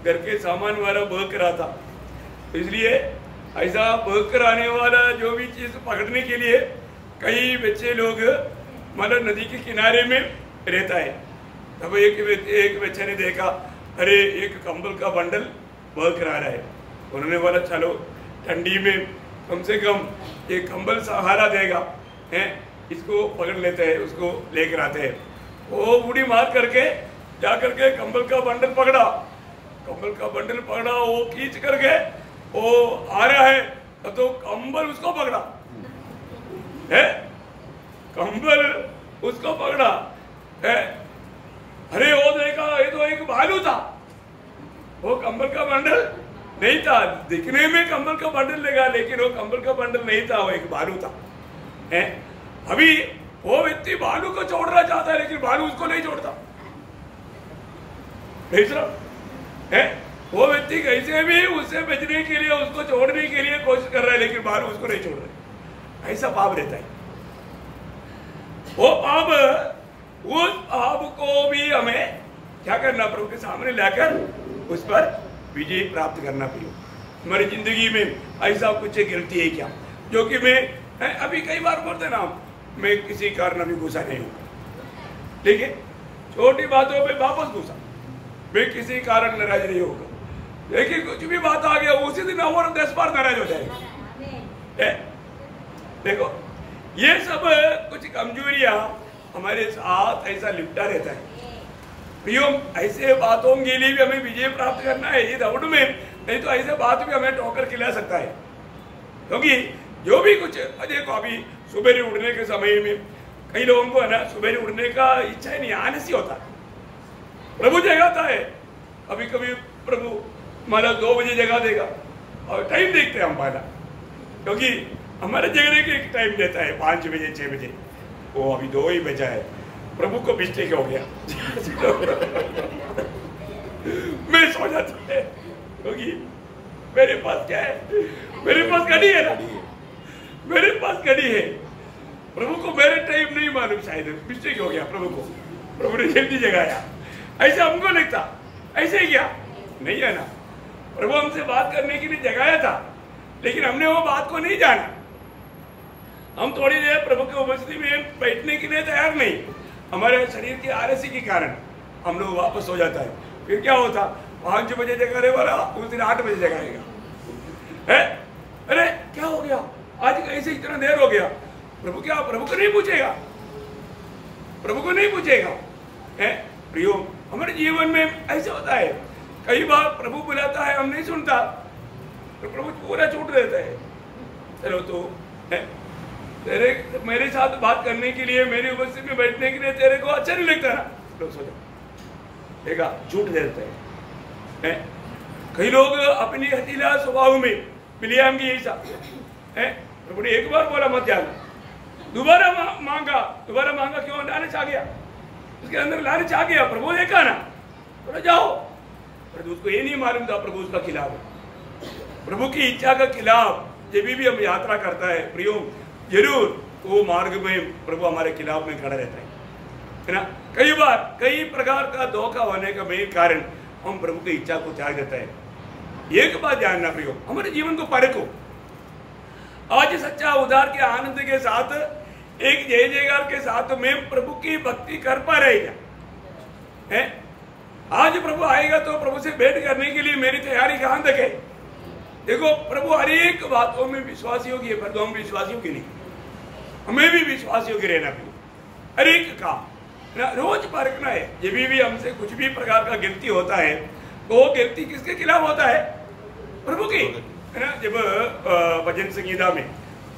घर के सामान वाला बह कर आता। इसलिए ऐसा बह कर आने वाला जो भी चीज पकड़ने के लिए कई बच्चे लोग मतलब नदी के किनारे में रहता है। तब एक बच्चे ने देखा, अरे एक कंबल का बंडल बह कर आ रहा है। उन्होंने बोला चलो ठंडी में कम से कम एक कंबल सहारा देगा, है इसको पकड़ लेते हैं, उसको लेकर आते हैं। वो बूढ़ी मार करके जा करके कंबल का बंडल पकड़ा, कंबल का बंडल पकड़ा, वो खींच करके वो आ रहा है तो कंबल उसको पकड़ा है, कंबल उसको पकड़ा है। अरे वो देखा, ये तो एक भालू था, वो कंबल का बंडल नहीं था। दिखने में कंबल का बंडल लगा लेकिन वो कंबल का बंडल नहीं था, वो एक भालू था। है अभी वो व्यक्ति भालू को छोड़ना चाहता है लेकिन भालू उसको नहीं छोड़ता। है वो व्यक्ति कैसे भी उससे बचने के लिए, उसको छोड़ने के लिए कोशिश कर रहा है लेकिन भालू उसको नहीं छोड़ रहा। ऐसा पाप रहता है। वो पाप, उस पाप को भी हमें क्या करना? प्रभु के सामने लाकर उस पर विजय प्राप्त करना पड़ेगा। हमारी जिंदगी में ऐसा कुछ गलती है क्या जो कि मैं अभी कई बार बोलते ना, मैं किसी कारण अभी गुस्सा नहीं हूँ, ठीक है, छोटी बातों पे वापस गुस्सा, मैं किसी कारण नाराज नहीं होगा, लेकिन कुछ भी बात आ गया उसी दिन और 10 बार नाराज हो जाएगा। देखो ये सब कुछ कमजोरियां हमारे साथ ऐसा लिपटा रहता है। प्रियो, ऐसे बातों के लिए भी हमें विजय प्राप्त करना है ये दौड़ में, नहीं तो ऐसे बात भी हमें ठोकर खिला सकता है। क्योंकि जो भी कुछ देखो, अभी सुबह उठने के समय में कई लोगों को है ना सुबह उठने का इच्छा ही नहीं, आलस ही होता है। प्रभु जगाता है, कभी कभी प्रभु हमारा 2 बजे जगा देगा और टाइम देखते हैं हम पहला, क्योंकि हमारे जगने के एक टाइम देता है 5 बजे 6 बजे, वो अभी 2 ही बजा है, प्रभु को मिस्टेक हो गया मैं सो जाता है, क्योंकि मेरे पास क्या है, मेरे पास घड़ी है ना, मेरे पास घड़ी है। प्रभु को मेरे टाइम नहीं मालूम, शायद मिस्टेक हो गया, प्रभु को प्रभु ने जल्दी जगाया, ऐसा हमको लगता। ऐसे ही क्या नहीं है ना, प्रभु हमसे बात करने के लिए जगाया था लेकिन हमने वो बात को नहीं जाना। हम थोड़ी देर प्रभु की उपस्थिति में बैठने के लिए तैयार नहीं, हमारे शरीर की आलसी के कारण हम लोग वापस हो जाता है। फिर क्या होता, 5 बजे जगाने वाला उस दिन 8 बजे जगाएगा है। अरे क्या हो गया, आज कैसे इतना देर हो गया? प्रभु क्या, प्रभु को नहीं पूछेगा, प्रभु को नहीं पूछेगा है। प्रियो, हमारे जीवन में ऐसा होता है, कई बार प्रभु बुलाता है, हम नहीं सुनता, तो प्रभु पूरा छूट देता है। चलो तो तेरे मेरे साथ बात करने के लिए, मेरी उपस्थिति में बैठने के लिए तेरे को अच्छा नहीं लगता ना, लोग सोचो देखा झूठ देते हैं। कई लोग अपनी हठीला स्वभाव में बिलियाम की ऐसा है, प्रभु ने एक बार बोला मत जाना, दोबारा मांगा क्यों? लालच आ गया, उसके अंदर लालच आ गया। प्रभु देखा ना, बोला जाओ, पर उसको ये नहीं मालूम था प्रभु उसका खिलाफ है। प्रभु की इच्छा का खिलाफ जब भी हम यात्रा करता है प्रियो, जरूर वो मार्ग में प्रभु हमारे खिलाफ में खड़ा रहता है ना। कई बार कई प्रकार का धोखा होने का मेन कारण हम प्रभु की इच्छा को त्याग देता है। एक बात जानना प्रियो, हमारे जीवन को परखो। आज सच्चा उद्धार के आनंद के साथ, एक जय जयकार के साथ में प्रभु की भक्ति कर पा रहे क्या? आज प्रभु आएगा तो प्रभु से भेंट करने के लिए मेरी तैयारी कहां तक है? देखो, प्रभु हर एक बातों में विश्वास योग्य है, पर तो हम विश्वास योग्य नहीं, हमें भी विश्वास योग्य रहना भी, हर एक काम ना रोज परखना है। जब भी हमसे कुछ भी प्रकार का गिनती होता है तो वो गिनती किसके खिलाफ होता है? प्रभु की, है ना। जब भजन संगीता में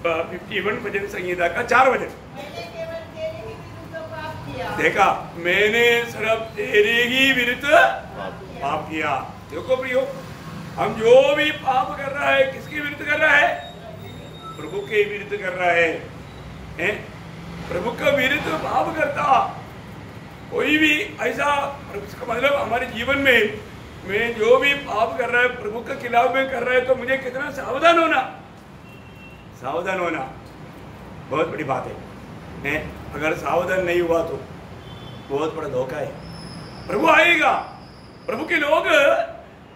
51 भजन संगीता का 4 वचन, देखा मैंने सिर्फ तेरे ही विरुद्ध पाप किया। देखो प्रियो, हम जो भी पाप कर रहा है किसके विरुद्ध कर रहा है? प्रभु के विरुद्ध कर रहा है। प्रभु का विरुद्ध पाप करता कोई भी ऐसा, इसका मतलब हमारे जीवन में मैं जो भी पाप कर रहा है प्रभु के खिलाफ में कर रहा है, तो मुझे कितना सावधान होना बहुत बड़ी बात है। अगर सावधान नहीं हुआ तो बहुत बड़ा धोखा है। प्रभु आएगा, प्रभु के लोग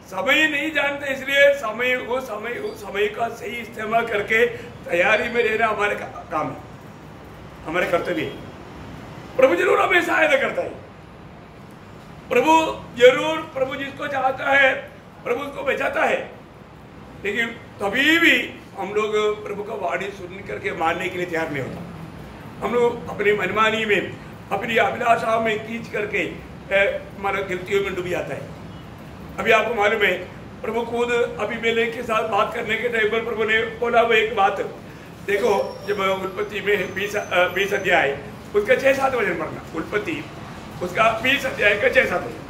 समय नहीं जानते, इसलिए समय का सही इस्तेमाल करके तैयारी में रहना हमारे काम है, हमारे कर्तव्य है। प्रभु जरूर हमें सहायता करता है। प्रभु जिसको चाहता है प्रभु उसको बचाता है, लेकिन तभी भी हम लोग प्रभु का वाणी सुन करके मानने के लिए तैयार नहीं होता। हम लोग अपनी मनमानी में, अपनी अभिलाषा में खींच करके हमारा गिलतियों में डूब जाता है। अभी आपको मालूम है, प्रभु खुद अबीमेलेक के साथ बात करने के टाइम पर प्रभु ने बोला वो एक बात, देखो जब उत्पत्ति में 20 अध्याय उसका 6-7 वचन पढ़ना, उत्पत्ति उसका 20 अध्याय का 6-7 वचन।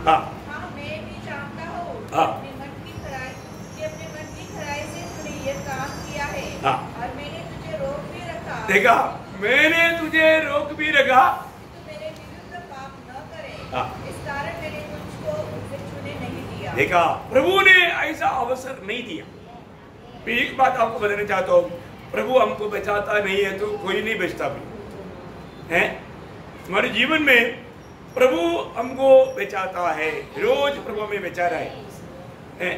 हाँ, मैं भी जानता हूँ हाँ, अपने मन की खराई से तूने ये काम किया है, हाँ, और मैंने तुझे रोक भी रखा। देखा, मैंने तुझे रोक भी रखा तू मेरे विरुद्ध पाप न करे, हाँ, इस कारण मैंने तुझको उसे छूने नहीं दिया। देखा, प्रभु ने ऐसा अवसर नहीं दिया। एक बात आपको बताना चाहता हूँ, प्रभु हमको बचाता नहीं है तो कोई नहीं बचता भी है। हमारे जीवन में प्रभु हमको बचाता है, रोज प्रभु हमें बचा रहा है।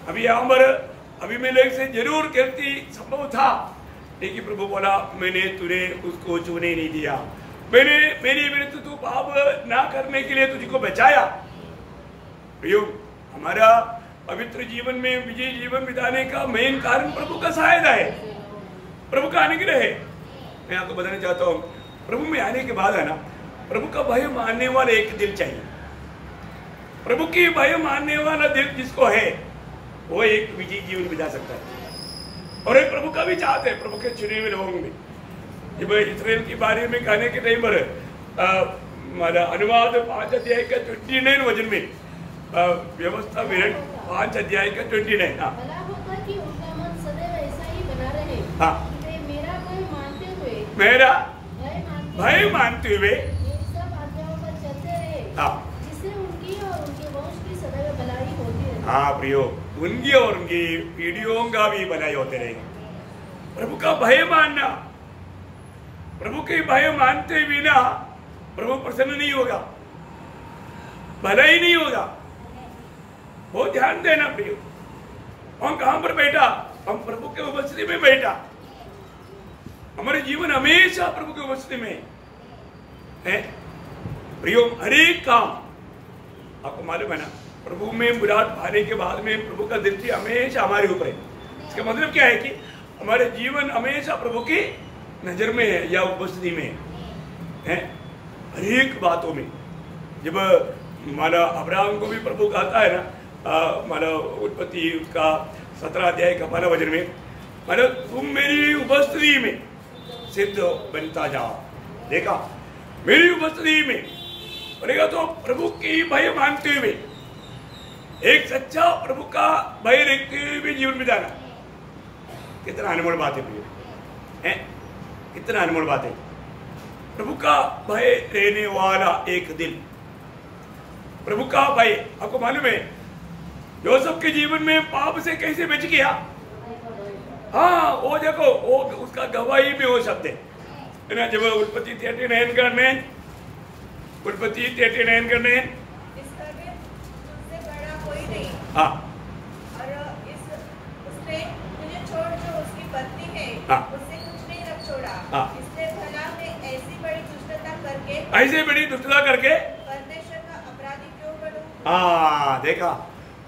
अभी यहाँ पर अबीमेलेक से जरूर गलती संभव था, लेकिन प्रभु बोला मैंने तुझे उसको छूने नहीं दिया, मैंने मेरी विरुद्ध तू पाप ना करने के लिए तुझको बचाया। हमारा पवित्र जीवन में विजय जीवन बिताने का मेन कारण प्रभु का सहायता है, प्रभु का अनुग्रह है। मैं आपको बताना चाहता हूँ, प्रभु में आने के बाद है ना, प्रभु का भय मानने वाला एक दिल चाहिए। प्रभु की भय मानने वाला दिल जिसको है वो एक विजय जीवन बिता सकता है। और एक प्रभु का भी चाहते हैं, प्रभु के चुने हुए लोगों में। जब इस्राएल के बारे में कहने के टाइम पर अनुवाद 5 अध्याय का 29 वचन में, व्यवस्था मिनट 5 अध्याय का 29। हाँ, भला होगा कि उनका मन सदैव ऐसा ही बना रहे। हाँ, मेरा भय मानते हुए सब आज्ञाओं पर चलते रहे, हाँ, जिससे उनकी और उनके वंश की सदैव भलाई होती रहे। हाँ प्रियो, उनकी और उनकी पीढ़ियों का भी भलाई होते रहेगी। प्रभु का भय मानना, प्रभु के भय मानते बिना प्रभु प्रसन्न नहीं होगा, भलाई नहीं होगा। बहुत ध्यान देना प्रियो, हम कहां पर बैठा? हम प्रभु के उपस्थिति में बैठा। हमारे जीवन हमेशा प्रभु के उपस्थिति में है। प्रियो, हर एक काम आपको मालूम है ना, प्रभु में बुलाहट पाने के बाद में प्रभु का दृष्टि हमेशा हमारे ऊपर है। इसका मतलब क्या है कि हमारे जीवन हमेशा प्रभु की नजर में है या उपस्थिति में है। हरेक बातों में। जब माना अब्राहम को भी प्रभु कहता है ना, माना उत्पत्ति उसका 17 अध्याय का 12 वचन में, माना तुम मेरी उपस्थिति में सिद्ध बनता जाओ। देखा, मेरी उपस्थिति में बनेगा तो प्रभु की भय मानते हुए, एक सच्चा प्रभु का भय रखते हुए जीवन में जाना। कितना अनमोल बात है, कितना अनमोल बात है। प्रभु का भय रहने वाला एक दिल, प्रभु का भय। आपको मालूम है योसेफ के जीवन में पाप से कैसे बच गया? हाँ, वो देखो, वो उसका गवाही में हो सकते है ना। जब उत्पत्ति 39 करने, उत्पत्ति 39 करने, इसका भी तुझसे बड़ा कोई नहीं। हाँ, और उसने तुझे छोड़ जो उसकी पत्नी है, हाँ, उससे कुछ नहीं रख छोड़ा। हाँ, इसने भला में ऐसी बड़ी दुष्टता करके, ऐसे बड़ी दुष्टता करके परमेश्वर का अपराधी क्यों बनूं? हाँ, देखा,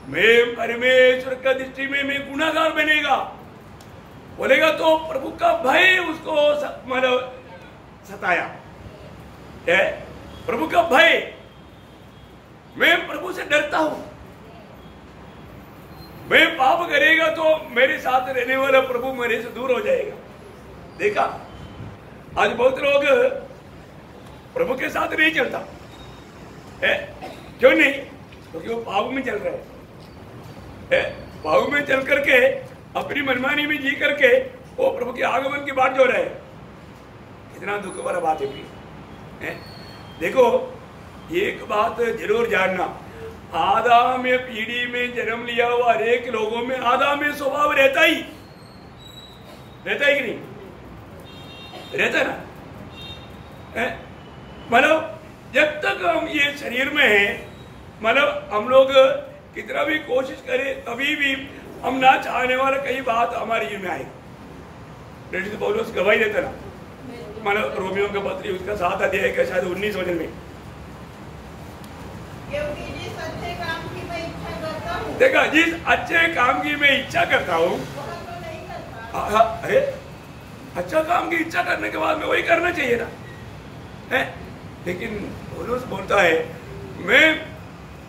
मैं परमेश्वर का दृष्टि में मैं गुनाहगार बनेगा बोलेगा तो प्रभु का भय उसको मतलब सताया है। प्रभु का भय, मैं प्रभु से डरता हूं। मैं पाप करेगा तो मेरे साथ रहने वाला प्रभु मेरे से दूर हो जाएगा। देखा, आज बहुत लोग प्रभु के साथ नहीं चलता है। क्यों नहीं? क्योंकि वो पाप में चल रहे है। पाप में चल करके अपनी मनमानी में जी करके वो प्रभु के आगमन की बात जो रहे। कितना दुख वाला बात है। देखो, एक बात जरूर जानना, आदम में पीढ़ी में जन्म लिया हुआ हर एक लोगों में आदम में स्वभाव रहता ही कि नहीं रहता ना। मतलब जब तक हम ये शरीर में हैं, मतलब हम लोग कितना भी कोशिश करें, कभी भी हम ना चाहने वाला कई बात हमारे जीवन में आएगी। तो पौलुस गवाही देता ना, मतलब रोमियो के पत्री उसका 7 अध्याय का शायद 19 वचन में, क्योंकि जिस अच्छे काम की मैं इच्छा करता हूँ, देखा, जिस अच्छे काम की मैं इच्छा करता हूँ, वह तो नहीं करता। अरे अच्छा काम की इच्छा करने के बाद में वही करना चाहिए ना, है। लेकिन पौलुस बोलता है, मैं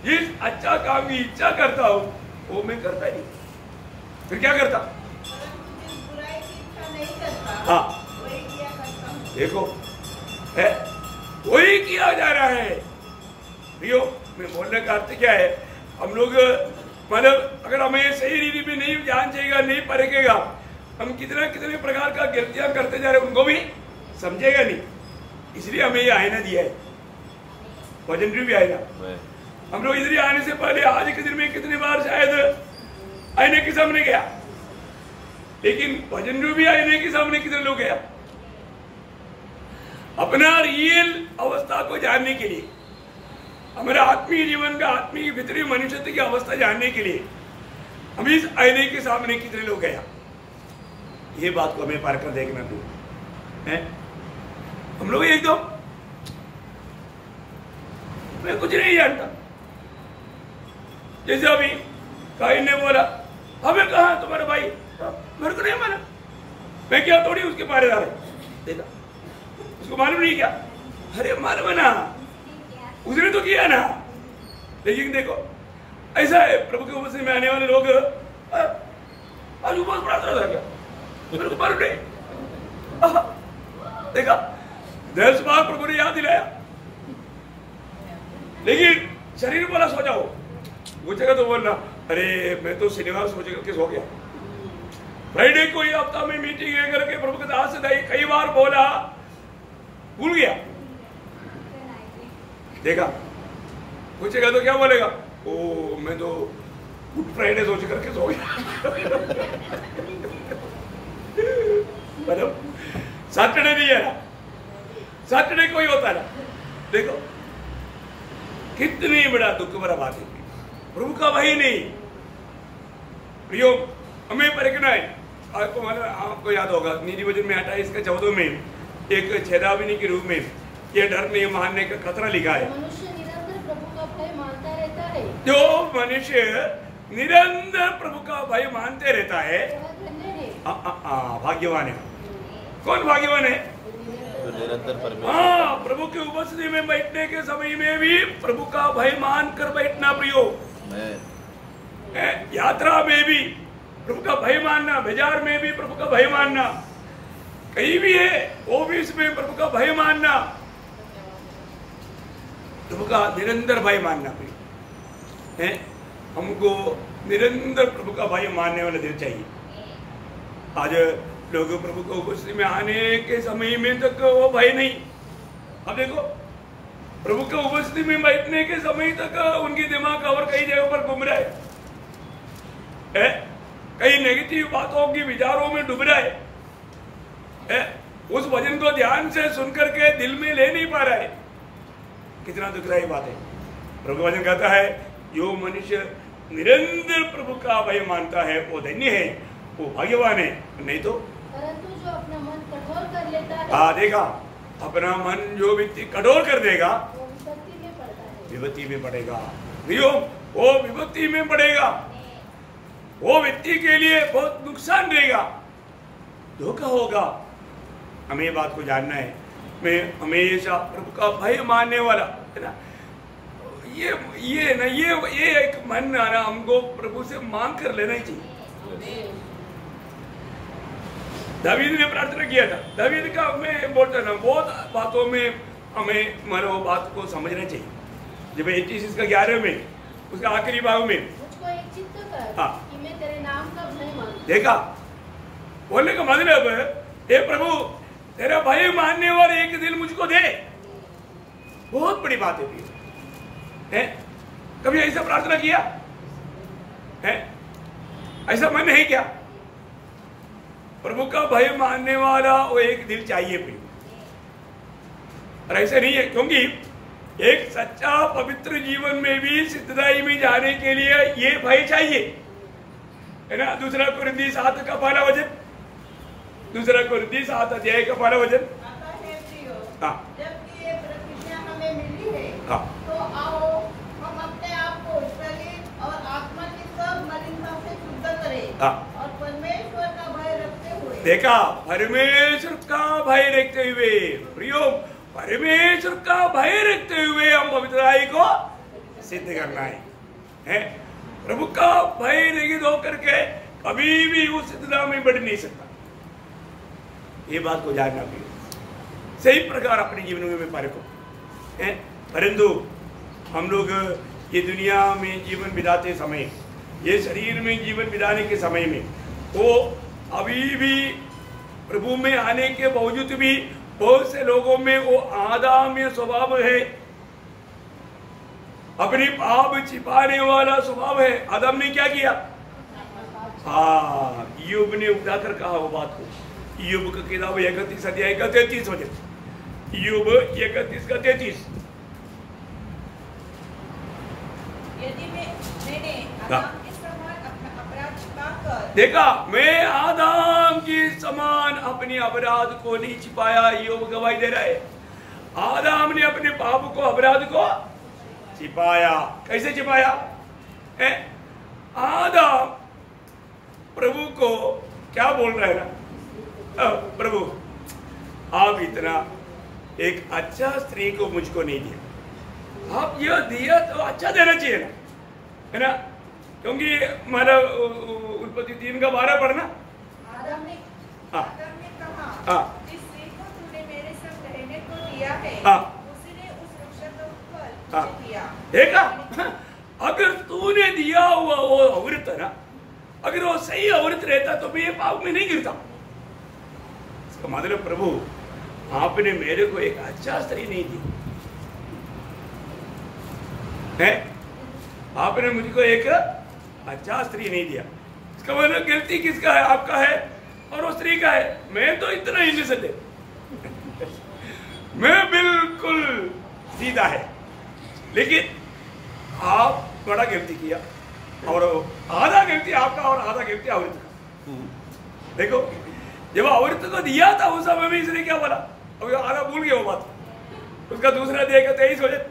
जिस अच्छा काम की इच्छा करता हूँ वो मैं करता ही नहीं। फिर क्या करता? परंतु जिस बुराई की इच्छा नहीं करता, हाँ, वही किया करता हूँ। देखो, है वही किया जा रहा है। प्रियो, मैं बोलने का अर्थ क्या है, हम लोग मतलब अगर हमें सही रीति में नहीं जान चाहिएगा, नहीं परखेगा, हम कितने प्रकार का गलतियां करते जा रहे हैं, उनको भी समझेगा नहीं। इसलिए हमें ये आईना दिया है, वजन भी आईना। हम लोग इधर आने से पहले आज के दिन में कितनी बार शायद आईने के सामने गया, लेकिन भजन भी आईने के सामने कितने लोग गया? अपना रियल अवस्था को जानने के लिए, हमारे आत्मीय जीवन का, आत्मीय भीतरी मनुष्यत्व की अवस्था जानने के लिए हम इस आईने के सामने कितने लोग गया, ये बात को हमें पार कर देखना है। हम लोग एकदम मैं कुछ नहीं जानता, जैसे अभी काइन ने बोला, हमें कहा तुम्हारा भाई, मेरे को नहीं माना, मैं क्या थोड़ी उसके पहरेदार है। देखा, उसको मालूम नहीं क्या? अरे मालूम ना, उसने तो किया ना। लेकिन देखो, ऐसा है, प्रभु के उपस्थिति में आने वाले लोग आज उपवास पड़ा था क्या, मेरे को मालूम नहीं। देखा, 10 बार प्रभु ने याद दिलाया, लेकिन शरीर बोला सो जाओ, वो जगह तो बोलना, अरे मैं तो शनिवार सोच करके सो गया, फ्राइडे को ही हफ्ता में मीटिंग है करके प्रभु के दास से कई बार बोला, भूल गया। देखा, पूछेगा तो क्या बोलेगा, ओ मैं तो गुड फ्राइडे सोच करके सो गया। मतलब सैटरडे नहीं है ना, सैटरडे को ही होता ना। देखो कितनी बड़ा दुख भरा बात है, प्रभु का भय नहीं। प्रियो, हमें परखना है। आपको मालूम, आपको याद होगा नीति वचन में 28 का 14 में एक चेतावनी के रूप में ये डर नहीं मानने का खतरा लिखा है। मनुष्य निरंतर प्रभु का भय मानता रहता है, जो मनुष्य निरंतर प्रभु का भय मानते रहता है, वह धन्य है। भाग्यवान है। कौन भाग्यवान है? निरंतर परमेश्वर। हाँ, प्रभु की उपस्थिति में बैठने के समय में भी प्रभु का भय मान कर बैठना प्रियो। यात्रा में भी प्रभु का भय मानना, बाजार में भी प्रभु का भय मानना, कहीं भी है ऑफिस में प्रभु का भय मानना, प्रभु का निरंतर भय मानना है। हमको निरंतर प्रभु का भय मानने वाला दिल चाहिए। आज लोग प्रभु को उपस्थिति में आने के समय में तक वो भय नहीं। अब देखो प्रभु के उपस्थिति में बैठने के समय तक उनकी दिमाग और कई जगह पर घूम रहा है, कई नेगेटिव बातों की विचारों में डूब रहा है, उस वचन को ध्यान से सुनकर के दिल में ले नहीं पा रहा है। कितना दुखदायी बात है। प्रभु वचन कहता है जो मनुष्य निरंतर प्रभु का भय मानता है वो धन्य है, वो भाग्यवान है। नहीं तो परंतु जो अपना मन कठोर कर लेता है, देखा, अपना मन जो व्यक्ति कठोर कर देगा वो विपत्ति में पड़ता है। विपत्ति में पड़ेगा। वो विपत्ति में पड़ेगा। वो व्यक्ति के लिए बहुत नुकसान रहेगा, धोखा होगा। हमें ये बात को जानना है। मैं हमेशा प्रभु का भय मानने वाला है ना, ये एक मन ना हमको प्रभु से मांग कर लेना ही चाहिए। दावीद ने प्रार्थना किया था। दावीद का मैं बोलता ना, बहुत बातों में हमें वो बात को समझना चाहिए। जब 86 का 11 में उसका आखिरी भाग में मुझको एक चित्त कर कि मैं तेरे नाम का भय मानूं। देखा, बोलने का मतलब हे प्रभु तेरा भय मानने वाला एक दिल मुझको दे। बहुत बड़ी बात है। कभी ऐसा प्रार्थना किया है? ऐसा मन है क्या? प्रभु का भय मानने वाला वो एक दिल चाहिए प्रिय। और ऐसे नहीं है, क्योंकि एक सच्चा पवित्र जीवन में भी सिद्धताई में जाने के लिए ये भय चाहिए, है ना। दूसरा कुरिन्थी 7 का पहला वचन, दूसरा कुरिन्थी 7 अध्याय का पहला वचन। जबकि ये प्रतिज्ञा हमें मिली है, तो आओ हम अपने आप को शरीर और आत्मा की सब मलिनता से शुद्ध करें और परमेश्वर का भय रखते हुए। देखा, परमेश्वर का भय रखते हुए प्रियो, परमेश्वर का भय रखते हुए हम पवित्रताई को सिद्ध करना है। प्रभु का भय रहित होकर के कभी भी उस सिद्धता में बढ़ नहीं सकता। ये बात को जानना भी सही प्रकार अपने जीवन में परखो। परंतु हम लोग ये दुनिया में जीवन बिताते समय, ये शरीर में जीवन बिताने के समय में, तो अभी भी प्रभु में आने के बावजूद भी बहुत से लोगों में वो आदाम्य स्वभाव है, अपनी पाप छिपाने वाला स्वभाव है। आदम ने क्या किया? यूब ने उठाकर कहा वो बात को। यूब का किताब 31 अध्याय का 33 वचन, यूब 31 का 33। यदि मैंने आदम के समान अपना अपराध छिपाकर, देखा, मैं आदम के समान अपने अपराध को नहीं छिपाया। यूब गवाही दे रहा है, आदम ने अपने पाप को, अपराध को छिपाया। कैसे छिपाया? आदम प्रभु को क्या बोल रहा है ना, प्रभु आप इतना एक अच्छा स्त्री को मुझको नहीं दिया, आप यह दिया तो अच्छा देना चाहिए ना, है ना। क्योंकि हमारा उत्पत्ति 3 का 12 पढ़ना। आदम ने कहा, जिस स्त्री को तूने मेरे संग रहने को दिया है, उसने उस वृक्ष का फल मुझे दिया। देखा, अगर तूने दिया हुआ वो औरत है ना, अगर वो सही औरत रहता तो मैं ये पाप में नहीं गिरता। इसका मतलब प्रभु आपने मेरे को एक अच्छा स्त्री नहीं दी है, आपने मुझको एक अच्छा स्त्री नहीं दिया। इसका मतलब गलती किसका है? आपका है और वो स्त्री का है। मैं तो इतना इनोसेंट है, मैं बिल्कुल सीधा है, लेकिन आप बड़ा गलती किया और आधा गलती आपका और आधा गलती औरत का। देखो, जब औरत को दिया था उस समय में इसने क्या बोला? अब आधा भूल गया वो बात। उसका दूसरा अध्याय का 23 हो जाए,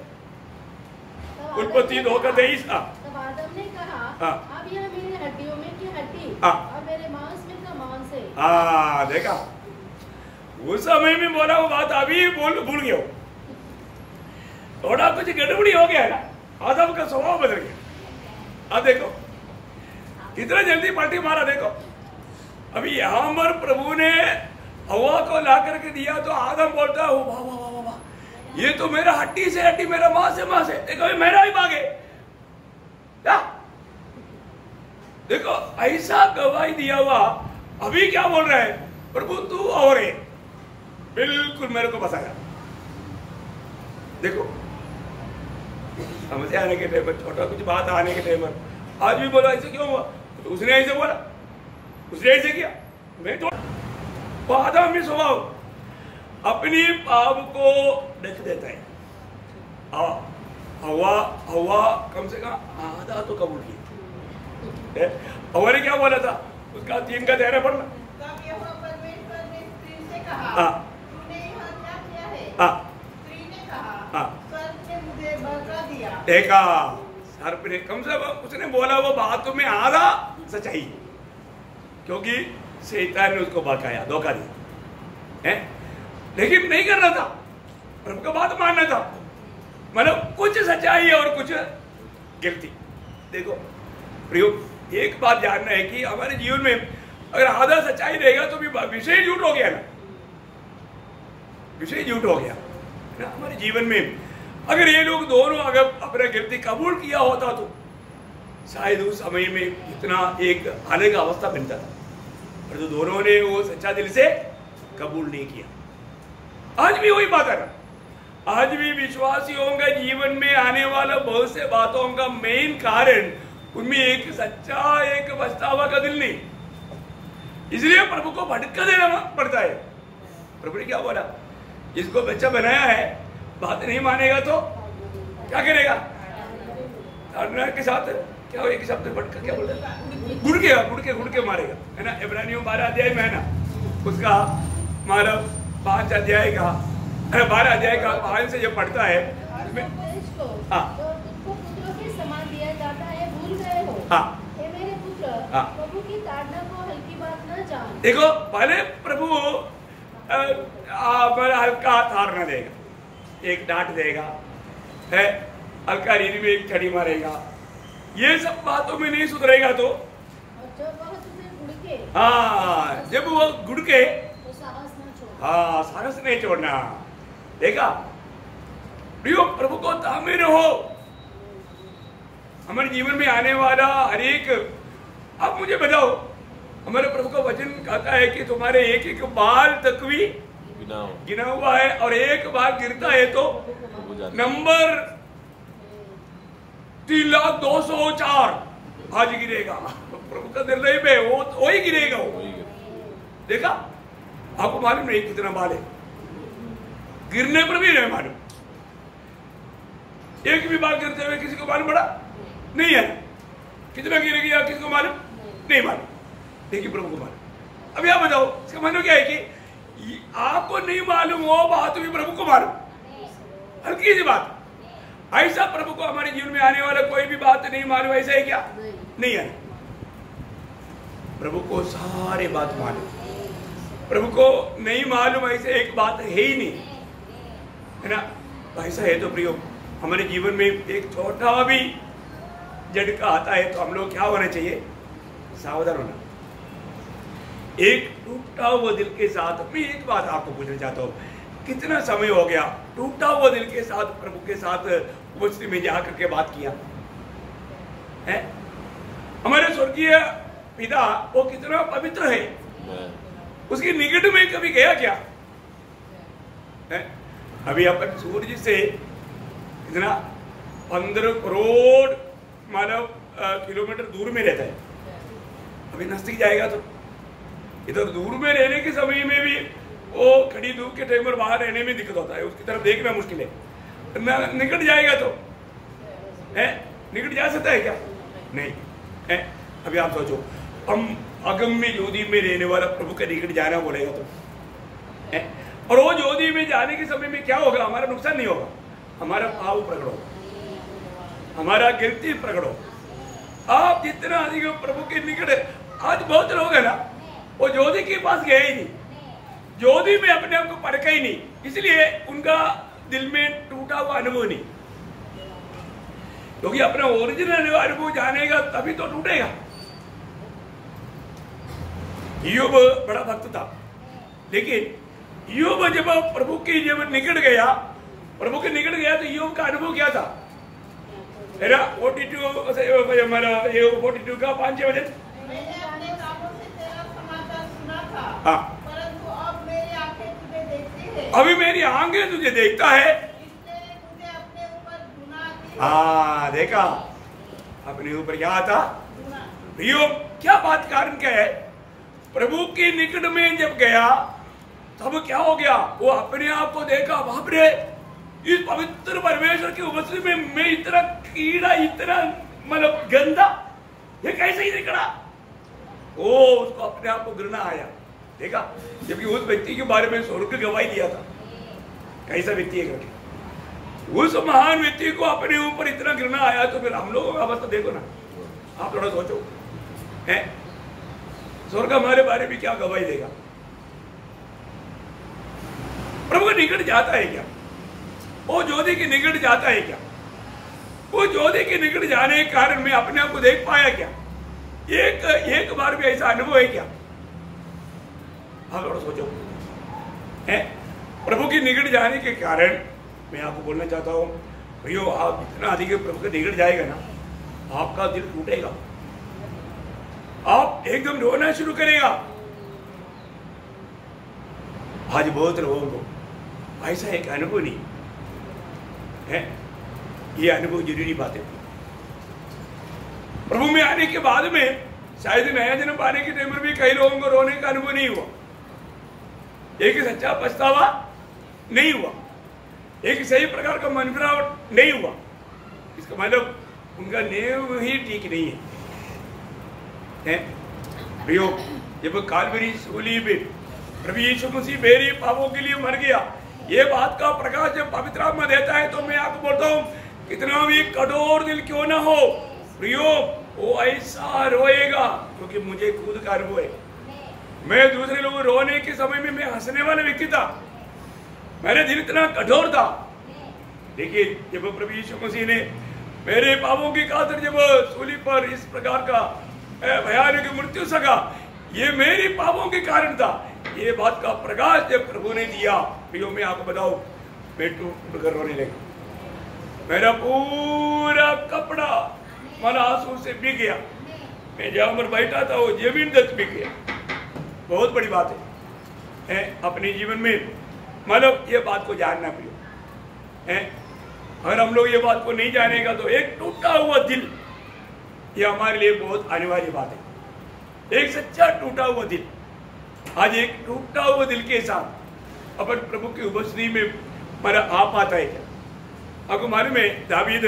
उत्पत्ति 2 का 23। तब आदम ने कहा, अब यह मेरी हड्डियों में की हड्डी और मेरे मांस में का मांस है। देखा, उस समय में बोला वो बात अभी भूल गया, थोड़ा कुछ गड़बड़ी हो गया है ना, आदम का स्वभाव बदल गया। अब देखो कितना जल्दी पलटी मारा। देखो अभी यहां पर प्रभु ने हवा को ला करके दिया तो आदम बोलता है वाह वाह वाह वाह, ये तो मेरा हड्डी से हड्डी, मेरा मां से मां से, देखो मेरा ही भागे क्या। देखो ऐसा गवाही दिया हुआ, अभी क्या बोल रहा है प्रभु तू और है, बिल्कुल मेरे को बसाया। देखो समझ आने के टाइम पर, छोटा कुछ बात आने के टाइम पर आज भी बोला ऐसे क्यों हुआ, तो उसने ऐसे बोला, उसने ऐसे किया, मैं तो आदमी स्वभाव अपनी पाप को ढक देता है। हवा कम से कम आधा तो कबूल किया। हवा ने क्या बोला था, उसका 3 का दायरा पड़ना। तब यहोवा परमेश्वर ने स्त्री से कहा, तूने यहाँ क्या किया है? स्त्री ने कहा, सर्प ने मुझे बहका दिया। देखा, सर्प ने, कम से कम उसने बोला वो बात में आधा सच्चाई, क्योंकि शैतान ने उसको बहकाया, धोखा दिया है। लेकिन नहीं करना था, प्रभु का बात मानना था, मतलब कुछ सच्चाई और कुछ गिल्टी। देखो प्रियो, एक बात जानना है कि हमारे जीवन में अगर आधा सच्चाई रहेगा तो भी विषय झूठ हो गया ना, विषय झूठ हो गया ना हमारे जीवन में। अगर ये लोग दोनों अगर अपना गिल्टी कबूल किया होता तो शायद उस समय में इतना एक आने का अवस्था बनता था, पर तो दोनों ने वो सच्चा दिल से कबूल नहीं किया। आज भी वही बात है ना, आज भी विश्वासियों का जीवन में आने वाला बहुत से बातों का मेन कारण उनमें एक सच्चा, एक पछतावा का दिल नहीं, इसलिए प्रभु को भटका देना पड़ता है। प्रभु ने क्या बोला, जिसको बच्चा बनाया है बात नहीं मानेगा तो क्या करेगा, के साथ क्या एक शब्द भटका क्या बोल रहा है, गुड़ के मारेगा, है ना। इब्रानियों 12 अध्याय में है ना, उसका मतलब 5 अध्याय का 12 अध्याय का 5 से जब पढ़ता है प्रभु की ताड़ना को हल्की बात न जान। देखो पहले प्रभु हल्का ताड़ना देगा, एक डांट देगा, है हल्का रीढ़ में एक छड़ी मारेगा, ये सब बातों में नहीं सुधरेगा तो जब वो गुड़के तो साहस न छोड़, साहस नहीं छोड़ना। देखा प्रियो, प्रभु को थामे रहो। हमारे जीवन में आने वाला हर एक, आप मुझे बताओ, हमारे प्रभु का वचन कहता है कि तुम्हारे एक एक बाल तक भी गिना हुआ है, और एक बाल गिरता है तो नंबर 3,02,004 आज गिरेगा। प्रभु का निर्णय में वो ही गिरेगा वो। देखा, आपको मालूम नहीं कितना बाल है, गिरने पर भी नहीं मालूम, एक भी बाल गिरते हुए किसी को मालूम पड़ा नहीं है, कितना गिर गया किसी को मालूम नहीं, मालूम देखिए प्रभु को मालूम। अब यह बताओ, इसका मतलब क्या है कि आपको नहीं मालूम वो बात भी प्रभु को मालूम, हल्की सी बात। ऐसा प्रभु को हमारे जीवन में आने वाला कोई भी बात नहीं मालूम, ऐसा है क्या? नहीं है। प्रभु को सारे बात मालूम, प्रभु को नहीं मालूम ऐसे एक बात है ही नहीं, है ना। ऐसा है तो प्रियो, हमारे जीवन में एक छोटा भी झटका आता है तो हम लोग क्या होना चाहिए, सावधान होना। एक टूटा हुआ दिल के साथ, मैं एक बात आपको पूछना चाहता हूँ, कितना समय हो गया टूटा हुआ दिल के साथ प्रभु के साथ उपस्थिति में जा करके बात किया है? हमारे स्वर्गीय पिता वो कितना पवित्र है, उसकी निकट में कभी गया क्या है? अभी अपन सूर्य से इतना 15 करोड़ मानव किलोमीटर दूर में रहता है, अभी नजदीक जाएगा तो इधर दूर में रहने के समय में भी वो खड़ी धूप के टाइम पर बाहर रहने में दिक्कत होता है, उसकी तरफ देखना मुश्किल है। निकट जाएगा तो है, निकट जा सकता है क्या? नहीं है। अभी आप सोचो, हम अगम्य ज्योति में रहने वाला प्रभु के निकट जाना बोलेगा तो है, और वो ज्योति में जाने के समय में क्या होगा, हमारा नुकसान नहीं होगा, हमारा पाप प्रकट होगा, हमारा गिरती प्रकट होगा। आप जितना अधिक प्रभु के निकट, आज बहुत लोग है ना वो ज्योति के पास गए ही नहीं, ज्योति में अपने आप को परखा ही नहीं, इसलिए उनका दिल में टूटा हुआ अनुभव नहीं, क्योंकि अपना ओरिजिनल अनुभव जानेगा तभी तो टूटेगा। ईयोब बड़ा भक्त था, लेकिन ईयोब जब प्रभु की जब निकट गया, प्रभु के निकट गया, तो ईयोब का अनुभव क्या था? 42 का 5-6 वचन। मैंने अपने कानों से तेरा समाचार सुना था, हाँ, परंतु अब मेरी आंखें तुझे देखती है। अभी मेरी आंखें तुझे देखता है। इसने मुझे अपने ऊपर गुनाह की। हाँ, देखा अपने ऊपर क्या आता? गुनाह। ईयोब क्या बात, कारण क्या है? प्रभु के निकट में जब गया तब क्या हो गया? वो अपने आप को देखा, बाप रे, इस पवित्र परमेश्वर की उपस्थिति में मैं इतना कीड़ा, इतना मतलब गंदा, ये कैसे ही निकला? ओ, उसको अपने आप को घृणा आया, देखा, जबकि उस व्यक्ति के बारे में स्वर्ग गवाही दिया था। कैसा व्यक्ति है करके, उस महान व्यक्ति को अपने ऊपर इतना घृणा आया, तो फिर हम लोगों का अवस्था देखो ना, आप थोड़ा सोचो, है स्वर्ग हमारे बारे में क्या गवाही देगा? प्रभु के निकट जाता है क्या? वो ज्योति के निकट जाता है क्या? वो ज्योति के निकट जाने के कारण मैं अपने आप को देख पाया क्या? एक बार भी ऐसा अनुभव है क्या? आप थोड़ा सोचो, है प्रभु के निकट जाने के कारण मैं आपको बोलना चाहता हूं, भैया, आप जितना अधिक प्रभु के निकट जाएगा ना, आपका दिल टूटेगा, आप एकदम रोना शुरू करेगा। आज बहुत लोगों को ऐसा एक अनुभव नहीं है, ये अनुभव जरूरी बात है। प्रभु में आने के बाद में शायद नया जन्म पाने के टाइम में भी कई लोगों को रोने का अनुभव नहीं हुआ, एक सच्चा पछतावा नहीं हुआ, एक सही प्रकार का मन फिरावट नहीं हुआ। इसका मतलब उनका नेव ही ठीक नहीं है। प्रियो, जब कालवरी सूली पे प्रभु यीशु मसीह मेरे पापों के लिए मर गया, ये बात का प्रकाश जब पवित्र आत्मा देता है, तो मैं आपको बोलता हूँ, कितना भी कठोर दिल क्यों ना हो प्रियो, वो ऐसा रोएगा, क्योंकि मुझे खुद का अनुभव है। मैं दूसरे लोग रोने के समय में मैं हंसने वाला व्यक्ति था, मेरा दिल इतना कठोर था, लेकिन जब प्रभु यीशु मसीह ने मेरे पापों की खातिर जब सूली पर इस प्रकार का भयानक मृत्यु सका, ये मेरी पापों के कारण था, ये बात का प्रकाश जब प्रभु ने दिया, प्रियो मैं आपको बताऊं, मैं टूट कर रोने लगा, मेरा पूरा कपड़ा मन आंसू से भीग गया, मैं जहां पर बैठा था वो जमीन तक भीग गया। बहुत बड़ी बात है अपने जीवन में, मतलब ये बात को जानना प्रियो है। अगर हम लोग ये बात को नहीं जानेगा तो एक टूटा हुआ दिल, ये हमारे लिए बहुत अनिवार्य बात है। एक सच्चा टूटा हुआ दिल, आज एक टूटा हुआ दिल के साथ अपन प्रभु की उपस्थिति में हमारा आ पाता है क्या? आपको मालूम है दावीद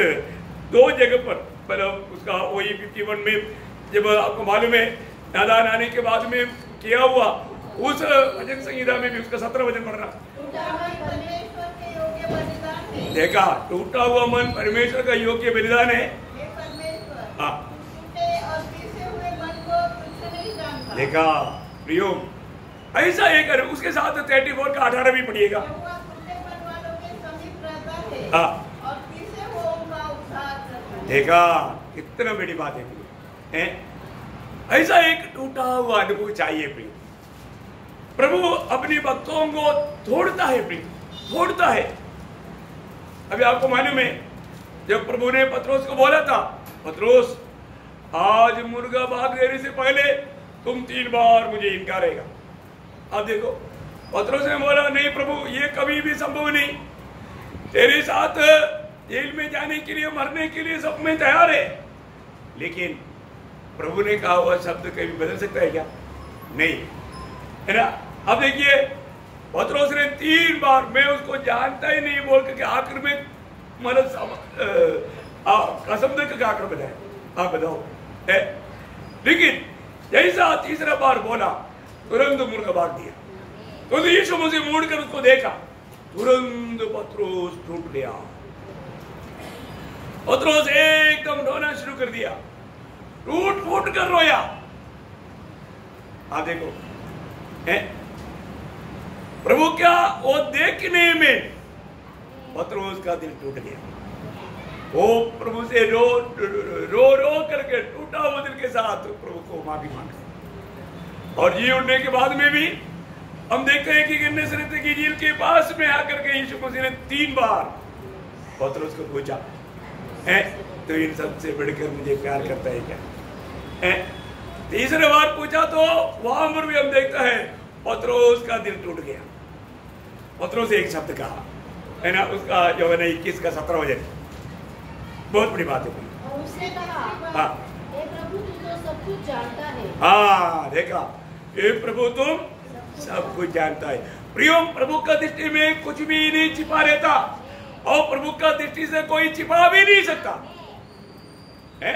2 जगह पर, मतलब उसका वही 51 में, जब आपको मालूम है नादान आने के बाद में किया हुआ, उस भजन संहिता में भी उसका 17 वचन पढ़ना, देखा, टूटा हुआ मन परमेश्वर का योग्य बलिदान है। हाँ, देखा प्रियो, ऐसा एक उसके साथ 34 का 18 भी पढ़िएगा। हाँ, देखा कितना बड़ी बात है, ऐसा एक टूटा हुआ अनुभव चाहिए प्रियो। प्रभु अपने भक्तों को तोड़ता है प्रियो, तोड़ता है। अभी आपको मालूम है जब प्रभु ने पत्रोस को बोला था, पत्रोस आज मुर्गा भाग देने से पहले तुम 3 बार मुझे इनकारेगा। अब देखो, पत्रोस ने बोला नहीं प्रभु, ये कभी भी संभव नहीं, तेरे साथ जेल में जाने के लिए, मरने के लिए सब में तैयार है। लेकिन प्रभु ने कहा हुआ शब्द कभी बदल सकता है क्या? नहीं, है ना। अब देखिए, पत्रोस ने 3 बार मैं उसको जानता ही नहीं बोल के आखिर में मतलब कसम देकर आकर बताया, आप बताओ है। लेकिन जैसा तीसरा बार बोला, तुरंत मुर्गा भाग दिया। तो यीशु मसीह मुड़ कर उसको देखा, तुरंत पत्रोस टूट गया। पत्रोस एकदम रोना शुरू कर दिया, टूट फूट कर रोया। आप देखो है, प्रभु क्या वो देखने में पत्रोस का दिल टूट गया। वो प्रभु से रो करके टूटा हुआ दिल के साथ प्रभु को माफी मांगा। और जी उठने के बाद में भी हम देखते हैं कि गन्नेसरत की झील के पास में आकर के यीशु मसीह ने 3 बार पत्रोस को पूछा, है तो इन सबसे बढ़कर मुझे प्यार करता है क्या? तीसरे बार पूछा तो वहां पर भी हम देखता है पत्रोस का दिल टूट गया। पत्रोस एक शब्द कहा, है ना, उसका यूहन्ना 21 का 17 वचन, बहुत बड़ी बात है। और उसने कहा, हाँ हे प्रभु तू तो सब कुछ जानता है। हाँ देखा, हे प्रभु तुम सब कुछ जानता है। प्रियो, प्रभु का दृष्टि में कुछ भी नहीं छिपा रहता और प्रभु का दृष्टि से कोई छिपा भी नहीं सकता है।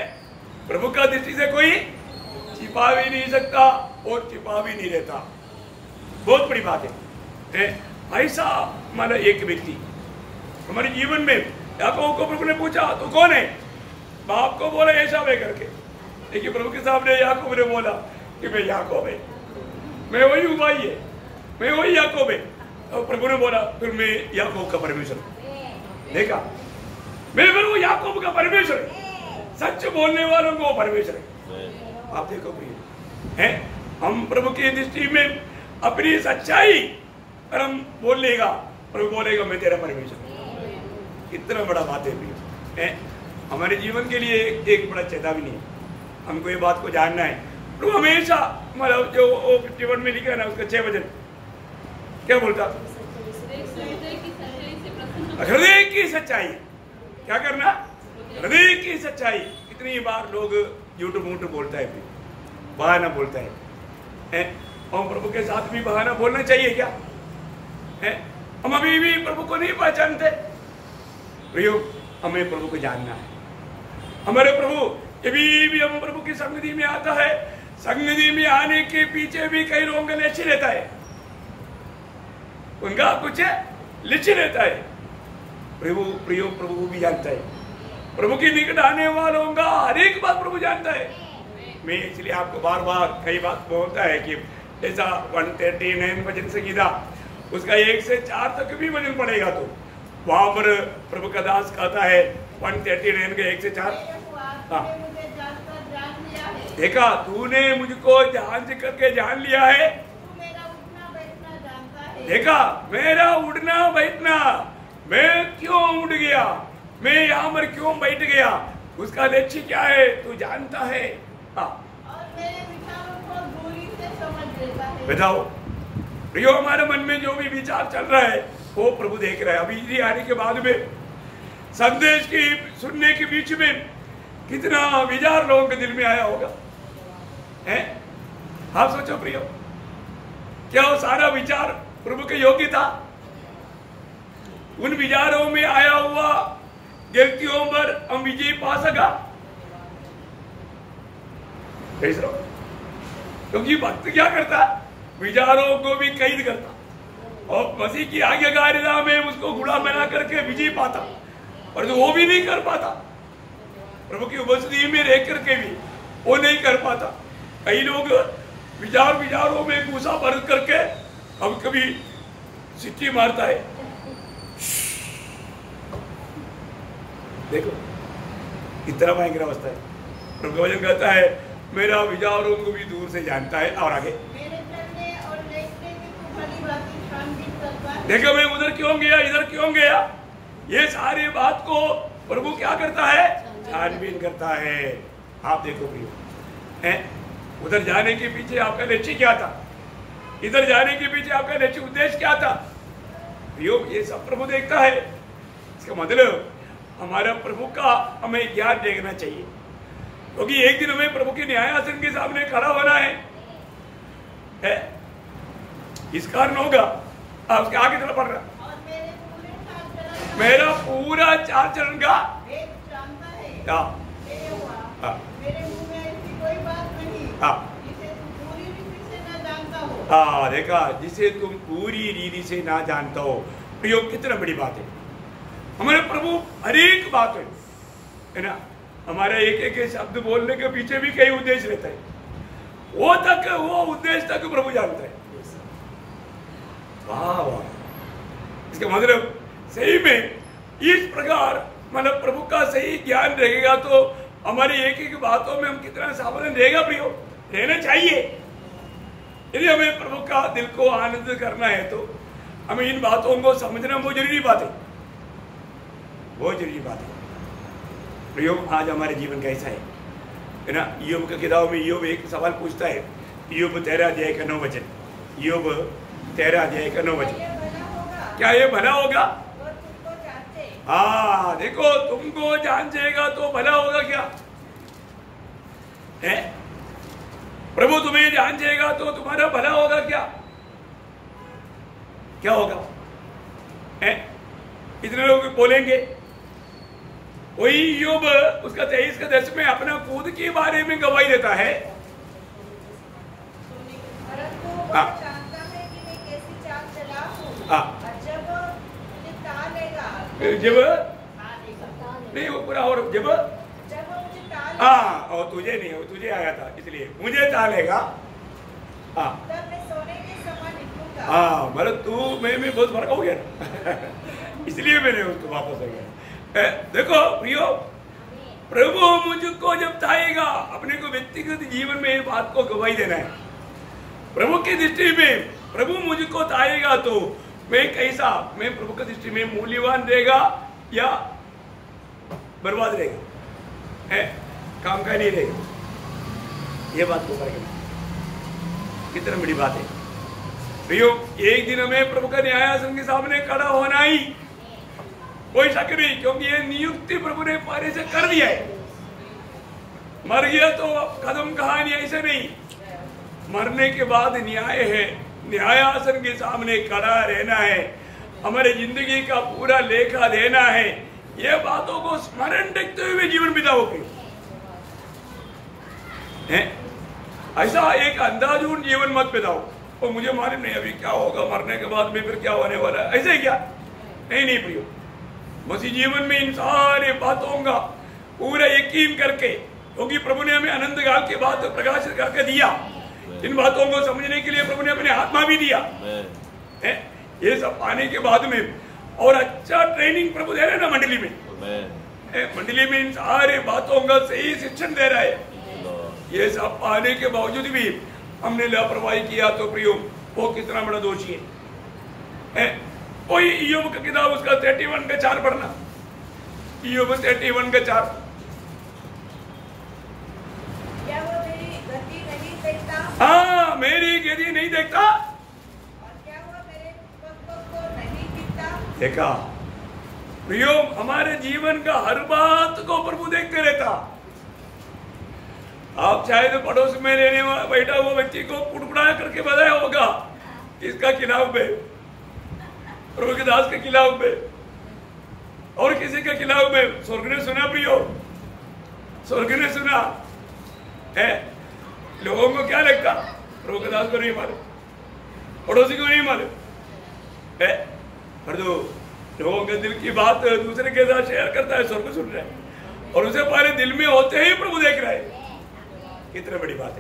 प्रभु का दृष्टि से कोई छिपा भी नहीं सकता और छिपा भी नहीं रहता। बहुत बड़ी बात है। ऐसा हमारा एक व्यक्ति हमारे जीवन में, याकूब को प्रभु ने पूछा तो कौन है? बाप को बोला एसाव है करके, लेकिन प्रभु के सामने याकूब ने बोला कि मैं याकूब है, मैं वही हूँ भाई है, मैं वही याकूब है। और प्रभु ने बोला फिर मैं याकूब का परमेश्वर हूँ। देखा, मैं फिर वो याकूब का परमेश्वर है, सच बोलने वालों को परमेश्वर है। आप देखो प्रिय, है हम प्रभु की दृष्टि में अपनी सच्चाई पर हम बोल लेगा, प्रभु बोलेगा मैं तेरा परमेश्वर। कितना बड़ा बात है प्रिय, हमारे जीवन के लिए एक बड़ा चेतावनी है। हमको ये बात को जानना है। प्रभु हमेशा हमारा जो 51 में लिखा है ना, उसका 6 वचन क्या बोलता? हृदय की सच्चाई। क्या करना? हृदय की सच्चाई। कितनी बार लोग झूठ मूठ बोलता है, बहाना बोलता है। हम प्रभु के साथ भी बहाना बोलना चाहिए क्या? है हम अभी भी प्रभु को नहीं पहचानते। प्रियो, हमें प्रभु को जानना है। हमारे प्रभु अभी भी हम प्रभु की संगति में आता है, संगति में आने के पीछे भी कई लोगों का लक्ष्य रहता है, उनका कुछ लक्ष्य रहता है। प्रभु प्रियो, प्रभु भी जानता है। प्रभु के निकट आने वालों का हर एक बात प्रभु जानता है। मैं इसलिए आपको बार बार कई बात बोलता है कि ऐसा 139 वचन संगीता उसका 1 से 4 तक भी वचन पड़ेगा तो वहां पर प्रभु का दास कहता है 139 के 1 से 4, हाँ देखा तूने मुझको जांच करके जान लिया है। देखा मेरा उड़ना बैठना, मैं क्यों उड़ गया, मैं यहाँ पर क्यों बैठ गया, उसका लक्ष्य क्या है तू जानता है। हाँ बताओ प्रियो, हमारे मन में जो भी विचार चल रहा है वो प्रभु देख रहा है। अभी इधर आने के बाद में संदेश की सुनने के बीच में कितना विचार लोगों के दिल में आया होगा, हैं? आप सोचो प्रियो, क्या वो सारा विचार प्रभु के योग्य था? उन विचारों में आया हुआ गलतियों पर हम विजय पा सका? क्योंकि भक्त क्या करता? विचारों को भी कैद करता और मसीह की आज्ञाकारिता में उसको गुलाम बना करके विजय पाता, पर तो वो भी नहीं कर पाता। प्रभु की उपस्थिति में रह करके भी वो नहीं कर पाता। कई लोग विचारों में गुस्सा भर करके अब कभी सिक्की मारता है। देखो इतना भयंकर अवस्था है। प्रभु वचन कहता है मेरा विचारों को भी दूर से जानता है। और आगे देखो मैं उधर क्यों गया, इधर क्यों गया, ये सारी बात को प्रभु क्या करता है? छानबीन करता है। आप देखो प्रियो, हैं उधर जाने के पीछे आपका लक्ष्य क्या था, इधर जाने के पीछे आपका लक्ष्य उद्देश्य क्या था? प्रियो ये सब प्रभु देखता है। इसका मतलब हमारा प्रभु का हमें ज्ञान देखना चाहिए, क्योंकि एक दिन हमें प्रभु के न्यायासन के सामने खड़ा होना है? इस कारण होगा उसके आगे चला पड़ रहा मेरा पूरा चार चरण का देखा, जिसे तुम पूरी रीति से ना जानता हो। प्रयोग कितना बड़ी बात है। हमारे प्रभु हर एक बात है ना, हमारा एक एक शब्द बोलने के पीछे भी कई उद्देश्य रहता है। वो उद्देश्य तक प्रभु जानता है। वाह वाह, इसका मतलब सही में इस प्रकार मतलब प्रभु का सही ज्ञान रहेगा तो हमारी एक एक बातों में हम कितना सावधान रहेगा प्रियो, रहना चाहिए। यदि हमें प्रभु का दिल को आनंद करना है तो हमें इन बातों को समझना बहुत जरूरी बात है, बहुत जरूरी बात है प्रियो। आज हमारे जीवन कैसा है ना। ईयोब की किताब में ईयोब एक सवाल पूछता है, ईयोब 13 अध्याय का 9 वचन, ईयोब 13 अध्याय का 9 वचन, क्या ये भला होगा? हाँ देखो, तुमको जांचेगा तो भला होगा क्या है? प्रभु तुम्हें जांचेगा तो तुम्हारा भला होगा क्या? क्या होगा है? इतने लोग बोलेंगे। वही ईयोब उसका 23 का 10 में अपना खुद के बारे में गवाही देता है। हाँ जब नहीं वो पूरा, और जब हाँ, और तुझे नहीं, वो तुझे आया था इसलिए मुझे टालेगा। हाँ हाँ, मतलब तू मैं बहुत फर्क हो गया ना इसलिए मैंने उसको वापस आ गया। देखो प्रियो, प्रभु मुझको जब चाहेगा, अपने को व्यक्तिगत जीवन में इस बात को गवाही देना है। प्रभु की दृष्टि में प्रभु मुझको चाहेगा तो मैं कैसा, मैं प्रभु की दृष्टि में मूल्यवान रहेगा या बर्बाद रहेगा, है काम का नहीं रहेगा। ये बात को करेगा, कितना बड़ी बात है भैया। एक दिन हमें प्रभु का न्यायासन के सामने खड़ा होना ही कोई शक नहीं, क्योंकि ये नियुक्ति प्रभु ने पहले से कर दिया है। मर गया तो कदम कहानी, ऐसे नहीं, मरने के बाद न्याय है, न्यायासन के सामने खड़ा रहना है, हमारे जिंदगी का पूरा लेखा देना है। ये बातों को स्मरण रखते हुए जीवन बिताओगे, ऐसा एक अंधाधुन जीवन मत बिताओ। और मुझे मालूम नहीं अभी क्या होगा, मरने के बाद में फिर क्या होने वाला है, ऐसे क्या? नहीं प्रियो, मसीह जीवन में इन सारे बातों का पूरा यकीन करके, क्योंकि प्रभु ने हमें अनंत काल के बाद प्रकाशित करके दिया। इन बातों को समझने के लिए प्रभु ने अपने आत्मा भी दिया है। ये सब पाने के बाद में और अच्छा ट्रेनिंग प्रभु दे रहे ना मंडली में, मंडली में इन सारे बातों का सही शिक्षण दे रहा है। ये सब पाने के बावजूद भी हमने लापरवाही किया तो प्रियो वो कितना बड़ा दोषी है। कोई ईयोब का किताब उसका 31 का 4 पढ़ना, ईयोब 31 का 4। क्या वो मेरी गति नहीं देखता? हाँ, मेरी गति नहीं देखता। और क्या वो मेरे पग को नहीं दिखता? देखा प्रियो, हमारे जीवन का हर बात को प्रभु देखते रहता। आप शायद पड़ोस में रहने वाला बैठा हुआ व्यक्ति को कुड़कुड़ा करके बताया होगा इसका खिलाफ में, प्रभु के दास के खिलाफ में, और किसी के खिलाफ में। स्वर्ग ने सुना प्रियो, स्वर्ग ने सुना है। लोगों को क्या लगता? प्रभु के दास को नहीं मालूम, पड़ोसी को नहीं मालूम है, पर तो लोगों के दिल की बात दूसरे के साथ शेयर करता है, स्वर्ग सुन रहा है, और उसे पहले दिल में होते ही प्रभु देख रहा है। कितनी बड़ी बात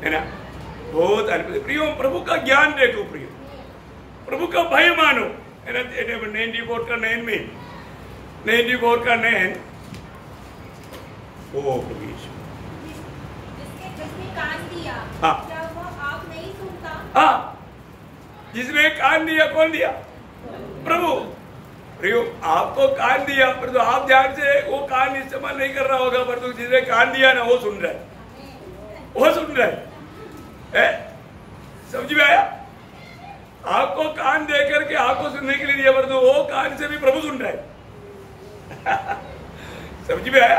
है ना, बहुत अद्भुत प्रियो। प्रभु का ज्ञान देखो प्रियो, प्रभु का भय मानो, है ना। 94 का 9 में, 94 का 9, ओ प्रभु यीशु, जिसने कान दिया, हाँ, क्या वो आप नहीं सुनता? हाँ, जिसने कान दिया, कौन दिया? प्रभु। प्रियो, आपको कान दिया, पर तो आप ध्यान से वो कान इस्तेमाल नहीं कर रहा होगा, पर तो जिसने कान दिया ना वो सुन रहा है, वो सुन रहा है। समझ में आया? आपको कान दे करके आपको सुनने के लिए दिया, पर तो वो कान से भी प्रभु सुन रहा है समझ में आया?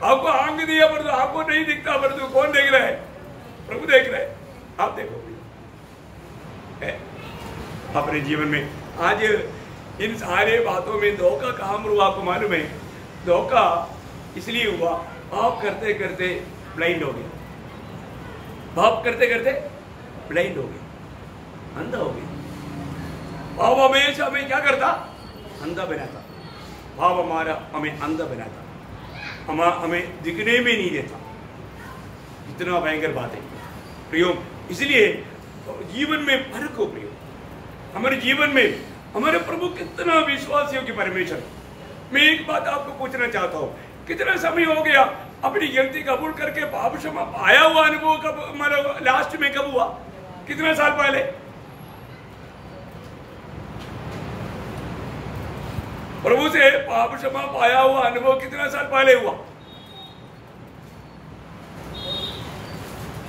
आपको आंख दिया, पर तो आपको नहीं दिखता, पर तो कौन देख रहा है? प्रभु देख रहा है। आप देखो अपने जीवन में आज इन सारे बातों में धोखा कहाँ हुआ, आपको मालूम है? धोखा इसलिए हुआ, आप करते करते ब्लाइंड हो गए, पाप करते करते ब्लाइंड हो गए, अंधा हो गए। पाप हमेशा हमें क्या करता? अंधा बनाता। पाप हमारा हमें अंधा बनाता, हमें दिखने में नहीं देता। इतना भयंकर बात है प्रियो। इसलिए जीवन में फर्क हो प्रियो, हमारे जीवन में हमारे प्रभु कितना विश्वास योग्य परमेश्वर। मैं एक बात आपको पूछना चाहता हूँ, कितना समय हो गया अपनी गलती कबूल करके पाप क्षमा पाया हुआ अनुभव कब, मतलब लास्ट में कब हुआ? कितना साल पहले? प्रभु से पाप क्षमा पाया हुआ अनुभव कितना साल पहले हुआ?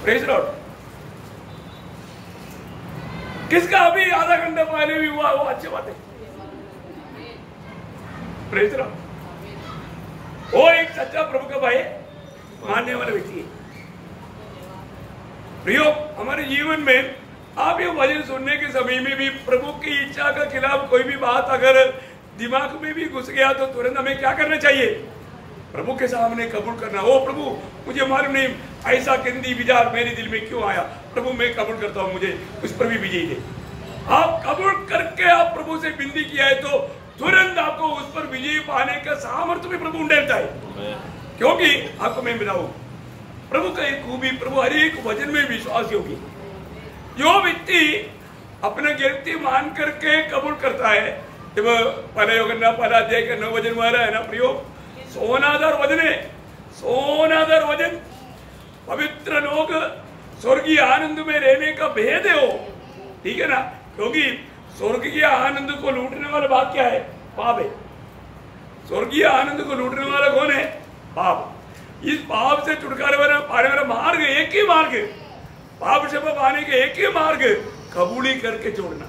Praise Lord. किसका अभी आधा घंटा पहले भी हुआ? वो अच्छी बात है। Praise Lord. वो एक सच्चा प्रभु का भाई मानने वाला व्यक्ति है। प्रियो, हमारे जीवन में आप ये वचन सुनने के समय में भी प्रभु की इच्छा के खिलाफ कोई भी बात अगर दिमाग में भी घुस गया तो तुरंत हमें क्या करना चाहिए? प्रभु के सामने कबूल करना। ओ प्रभु, मुझे मालूम नहीं ऐसा गंदी विचार मेरे दिल में क्यों आया, प्रभु मैं कबूल करता हूं, मुझे उस पर भी विजय दे। आप कबूल करके आप प्रभु से विनती किया है तो तुरंत आपको उस पर विजय पाने का सामर्थ्य भी प्रभु देता है। क्योंकि आपको मैं बताऊं, प्रभु का एक खूबी, प्रभु हर एक वचन में विश्वास योगी। जो व्यक्ति अपना गलती मान करके कबूल करता है, जब पहला योगन्ना पहला अध्याय का 9 वचन मारा है ना प्रियो, सोनादार वचन है, सोनादार वचन। पवित्र लोग स्वर्गीय आनंद में रहने का भेद है वो, ठीक है ना? क्योंकि स्वर्गीय आनंद को लूटने वाला बात क्या है? पाप है। स्वर्गीय आनंद को लूटने वाला कौन है? पाप। इस पाप से छुटकारे पाने वाला मार्ग एक ही मार्ग है, पाप से पाने के एक ही मार्ग, कबूली करके छोड़ना।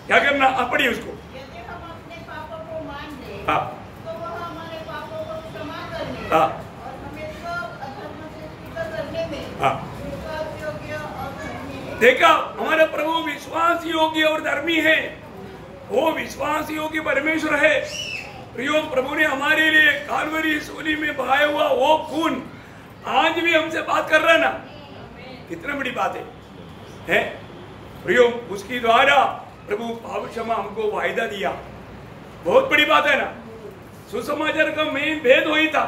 क्या करना? पढ़िए उसको। यदि हम अपने पापों को मान लें, हाँ, तो वह हमारे पापों को क्षमा करने हाँ, और हमें सब अधर्म से शुद्ध करने में हाँ। विश्वास योग्य और धर्मी है। देखा, हमारा प्रभु विश्वास योग्य और धर्मी है। वो विश्वास योग्य परमेश्वर है। प्रियो, प्रभु ने हमारे लिए कालवरी सूली में बहाया हुआ वो खून आज भी हमसे बात कर रहा है ना। कितना बड़ी बात है? प्रियो, उसकी द्वारा प्रभु पाप क्षमा हमको वायदा दिया। बहुत बड़ी बात है ना। सुसमाचार का मेन भेद वही था,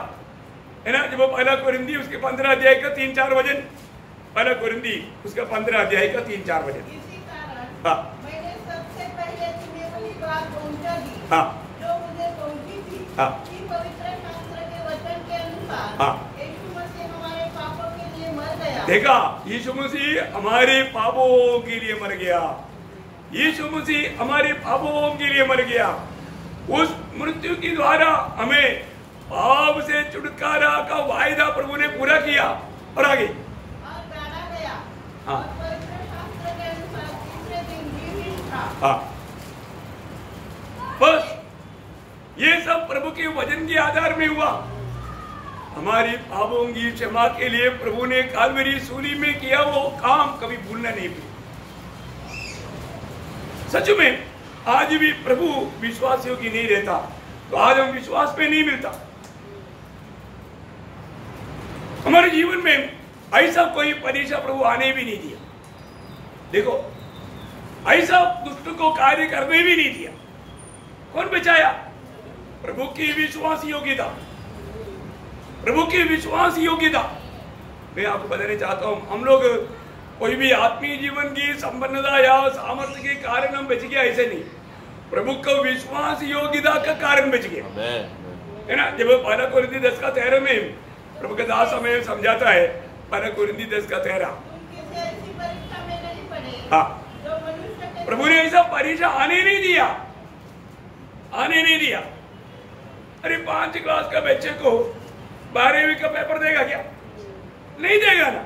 है ना? जब पहला कोरिंथी उसके 15 अध्याय का 3-4 वचन, पहला कोरिंथी उसका 15 अध्याय का 3-4 वचन। इसी कारण हाँ, मैंने सबसे पहले तुम्हें वही बात पहुंचा दी हाँ, जो मुझे पहुंची थी, हाँ। कि पवित्र शास्त्र के वचन के अनुसार हाँ। यीशु मसीह हमारे पापों के लिए मर गया। देखा, यीशु मसीह हमारे पापों के लिए मर गया। यीशु मसीह हमारे पापों के लिए मर गया। उस मृत्यु के द्वारा हमें पाप से छुटकारा का वायदा प्रभु ने पूरा किया। और आगे और गाड़ा गया। हाँ। और पवित्र शास्त्र के अनुसार तीसरे दिन जीवित था। हाँ, बस ये सब प्रभु के वचन के आधार में हुआ। हमारी पापों की क्षमा के लिए प्रभु ने कालवरी सूली में किया वो काम कभी भूलना नहीं पड़ा। सच में आज भी प्रभु विश्वास योग्य नहीं रहता तो आज हम विश्वास पे नहीं मिलता। हमारे जीवन में ऐसा कोई परीक्षा प्रभु आने भी नहीं दिया। देखो, ऐसा दुष्ट को कार्य करने भी नहीं दिया। कौन बचाया? प्रभु की विश्वास योग्यता, प्रभु की विश्वास योग्यता। मैं आपको बताना चाहता हूं, हम लोग कोई भी आत्मीय जीवन की संपन्नता या सामर्थ्य के कारण हम बच गया, ऐसे नहीं। प्रभु का विश्वास योग्यता का कारण बच गया, है ना? जब पहला कोरिन्थी 10:13 में प्रभु का दास हमें समझाता है, पहला कोरिन्थी 10:13, किसी ऐसी परीक्षा में नहीं पड़े हाँ, जो मनुष्य के प्रभु ने ऐसा परीक्षा आने नहीं दिया, आने नहीं दिया। अरे 5 क्लास का बच्चे को 12वीं का पेपर देगा क्या? नहीं देगा ना।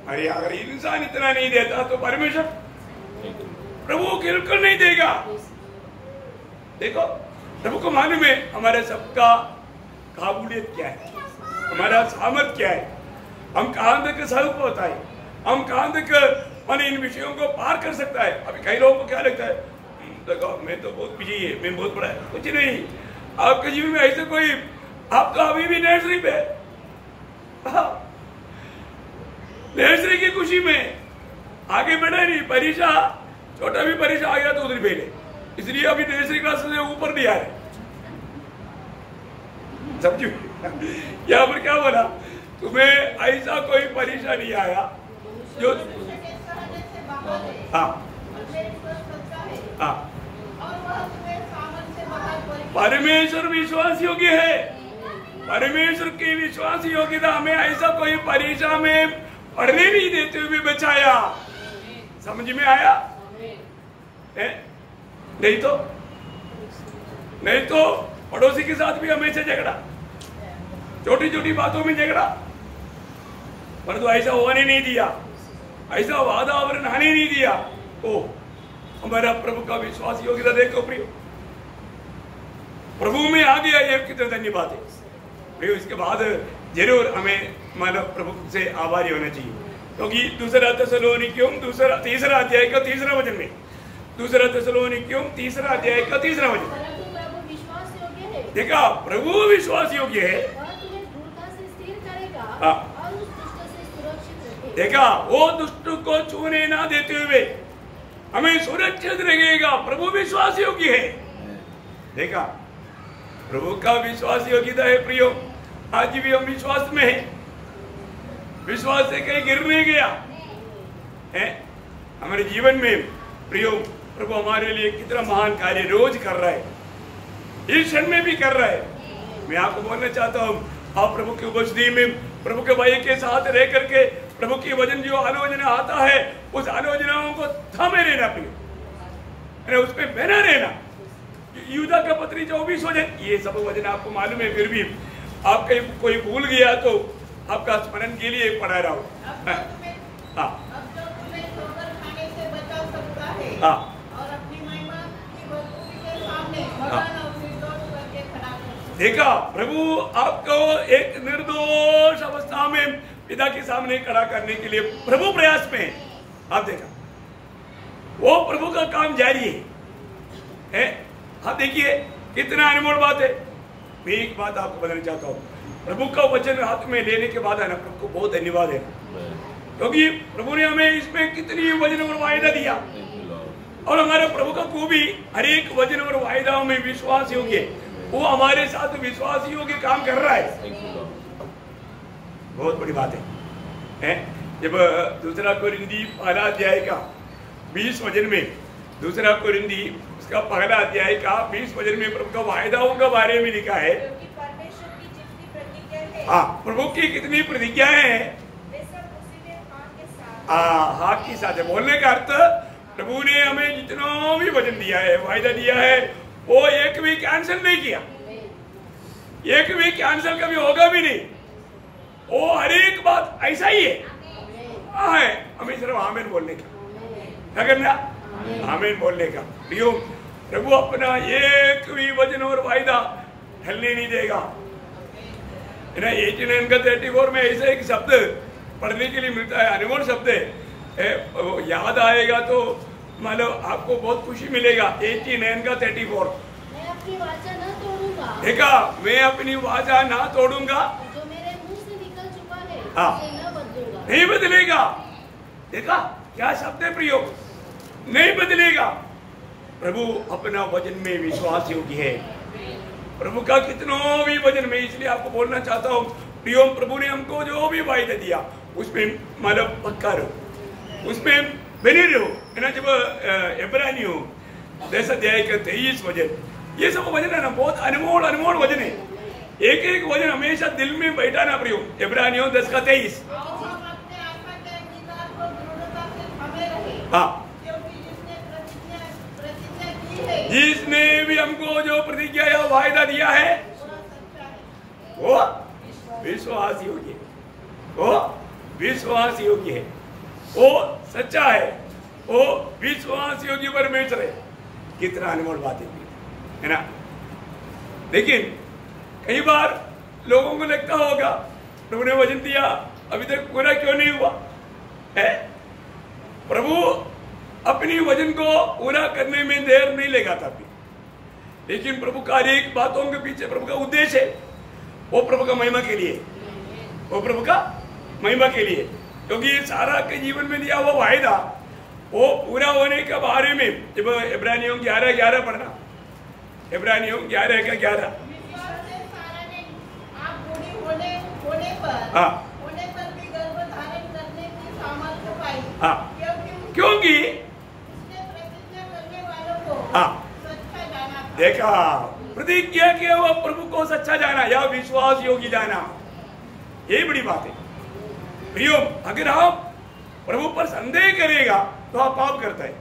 अरे अगर इंसान इतना नहीं देता तो परमेश्वर प्रभु बिल्कुल नहीं देगा। देखो, प्रभु को मालूम है हमारे सबका काबूलियत क्या है, हमारा सामर्थ क्या है, हम कहां तक स्वरूप होता है, हम कहां तक मान इन विषयों को पार कर सकता है। अभी कई लोगों को क्या लगता है, देखो मैं तो बहुत बिजी है, मैं बहुत बड़ा है। कुछ नहीं, आपके जीवन में ऐसे कोई, आप तो अभी भी नर्सरी पे, नर्सरी की खुशी में आगे बढ़ा नहीं। परीक्षा, छोटा भी परीक्षा आ गया तो उधर फेल है, इसलिए अभी नर्सरी क्लास से ऊपर नहीं आ रहे। समझो यहाँ पर क्या बोला, तुम्हें ऐसा कोई परीक्षा नहीं आया जो, मनुष्य के सहने से बाहर है। हाँ, और मेरी स्वस्थता है हाँ, और वह तुम्हें सामर्थ से बाहर परीक्षा परमेश्वर विश्वास योग्य है। परमेश्वर की विश्वास योग्यता हमें ऐसा कोई परीक्षा में पढ़ने नहीं देते हुए बचाया। समझ में आया? नहीं तो पड़ोसी के साथ भी हमेशा झगड़ा, छोटी छोटी बातों में झगड़ा, परंतु ऐसा होने नहीं दिया, ऐसा वातावरण आने नहीं दिया। ओ हमारा प्रभु का विश्वास योग्यता देखो प्रियो, प्रभु में आ गया, ये कितना धन्यवाद है प्रियो। इसके बाद जरूर हमें मानव प्रभु से आभारी होना चाहिए, क्योंकि दूसरा थिस्सलुनीकियों तीसरा अध्याय का तीसरा वचन में, दूसरा थिस्सलुनीकियों तीसरा अध्याय का तीसरा वचन, प्रभु विश्वास योग्य है। देखा, प्रभु विश्वास योग्य है, वह तुम्हें दृढ़ता से स्थिर करेगा हाँ। और उस दुष्ट से सुरक्षित रखेगा। देखा, वो दुष्ट को छूने ना देते हुए हमें सुरक्षित रखेगा। प्रभु विश्वास योग्य है। देखा, प्रभु का विश्वास योग्यता है प्रियो। आज भी हम विश्वास में हैं, विश्वास से कहीं गिर नहीं गया है हमारे जीवन में प्रियो। प्रभु हमारे लिए कितना महान कार्य रोज कर रहा है, इस क्षण में भी कर रहा है। मैं आपको बोलना चाहता हूँ, आप प्रभु की उपस्थिति में प्रभु के भाई के साथ रह करके प्रभु की वचन जो आलोचना आता है, उस आलोचनाओं को थामे रहना प्रियो, उस पर बना रहना। यूदा का पत्री 24 वचन, ये सब वचन आपको मालूम है, फिर भी आप कहीं कोई भूल गया तो आपका स्मरण के लिए पढ़ा रहा हूँ। हाँ, अब जो तुम्हें ठोकर खाने से बचा सकता है हाँ, और अपनी महिमा की वस्तु के सामने भगवान और निर्दोष करके खड़ा कर सकता है। देखा, प्रभु आपको एक निर्दोष अवस्था में पिता के सामने खड़ा करने के लिए प्रभु प्रयास में है। आप देखा, वो प्रभु का काम जारी है। आप देखिए कितना अनमोल बात है। मैं एक बात आपको बताना चाहता हूँ, प्रभु का वचन हाथ में लेने के बाद है ना, प्रभु को बहुत धन्यवाद है, क्योंकि प्रभु ने हमें इसमें कितनी वचन और वायदा दिया, और हमारे प्रभु का को भी हर एक वचन और वायदाओं में विश्वास योग्य, वो हमारे साथ विश्वास योग्य काम कर रहा है। बहुत बड़ी बात है। जब दूसरा कोरिन्थी पहला अध्याय का 20 वचन में, दूसरा कोरिन्थी उसका पहला अध्याय का 20 वचन में प्रभु का वायदाओं के बारे में लिखा है। क्योंकि परमेश्वर की जितनी प्रतिज्ञा है, हाँ, प्रभु की कितनी प्रतिज्ञाएं हैं, वे सब उसी में हाँ के साथ। हाँ के साथ है। बोलने का अर्थ, प्रभु ने हमें जितना भी वचन दिया है, वायदा दिया है, वो एक भी कैंसिल नहीं किया, एक भी कैंसिल कभी होगा भी नहीं। वो हर एक बात ऐसा ही है। हमें सिर्फ आमीन बोलने का, क्या करना, आमीन बोलने का। प्रियो, प्रभु अपना एक भी वचन और वायदा ढलने नहीं देगा। 89 का 34 में ऐसा एक शब्द पढ़ने के लिए मिलता है, अनमोल शब्द है, याद आएगा तो मतलब आपको बहुत खुशी मिलेगा। 89 का 34, मैं अपनी वाचा न तोड़ूंगा। देखा, मैं अपनी वाचा ना तोड़ूंगा, जो मेरे मुंह से निकल चुका है हाँ। उसे न बदलूंगा। नहीं बदलेगा। देखा क्या शब्द है प्रियो, नहीं बदलेगा। प्रभु अपना वचन में विश्वास योग्य है। प्रभु का कितनों भी वचन में, इसलिए आपको बोलना चाहता हूँ प्रियो, प्रभु ने हमको जो भी वायदा दिया उसमें मतलब पक्का रहो, उसमें बने रहो, है ना। जब इब्रानियों 10 अध्याय का 23 वचन, ये सब वचन है ना, बहुत अनमोल अनमोल वचन है। एक एक वचन हमेशा दिल में बैठा ना प्रियो। इब्रानियों 10 का 23, और हम अपने आत्मा के अंगीकार को दृढ़ता से थामे रहे, हाँ, क्योंकि जिसने प्रतिज्ञा की है जिसने भी हमको जो प्रतिज्ञा या वायदा दिया है वह सच्चा है। वो विश्वास योग्य है, वो विश्वास योग्य है, वो सच्चा है, वो विश्वास योग्य परमेश्वर है। कितना अनमोल बात है ना। लेकिन कई बार लोगों को लगता होगा, प्रभु ने वचन दिया अभी तक पूरा क्यों नहीं हुआ है। प्रभु अपनी वचन को पूरा करने में देर नहीं लगाता भी, लेकिन प्रभु का एक बातों के पीछे प्रभु का उद्देश्य है, वो प्रभु का महिमा के लिए, वो प्रभु का महिमा के लिए। क्योंकि सारा के जीवन में दिया हुआ वायदा वो पूरा होने के बारे में, जब इब्रानियों 11:11 पढ़ना, इब्रानियों 11:11, विश्वास से सारा ने आप बूढ़ी होने पर हाँ, भी गर्भ धारण करने की सामर्थ्य पाई, हाँ, क्योंकि क्योंकि उसने प्रतिज्ञा करने वालों को देखा, प्रतिज्ञा किया हुआ प्रभु को सच्चा जाना या विश्वास योगी जाना, यही बड़ी बात है प्रियो। अगर आप प्रभु पर संदेह करेगा तो आप पाप करता है।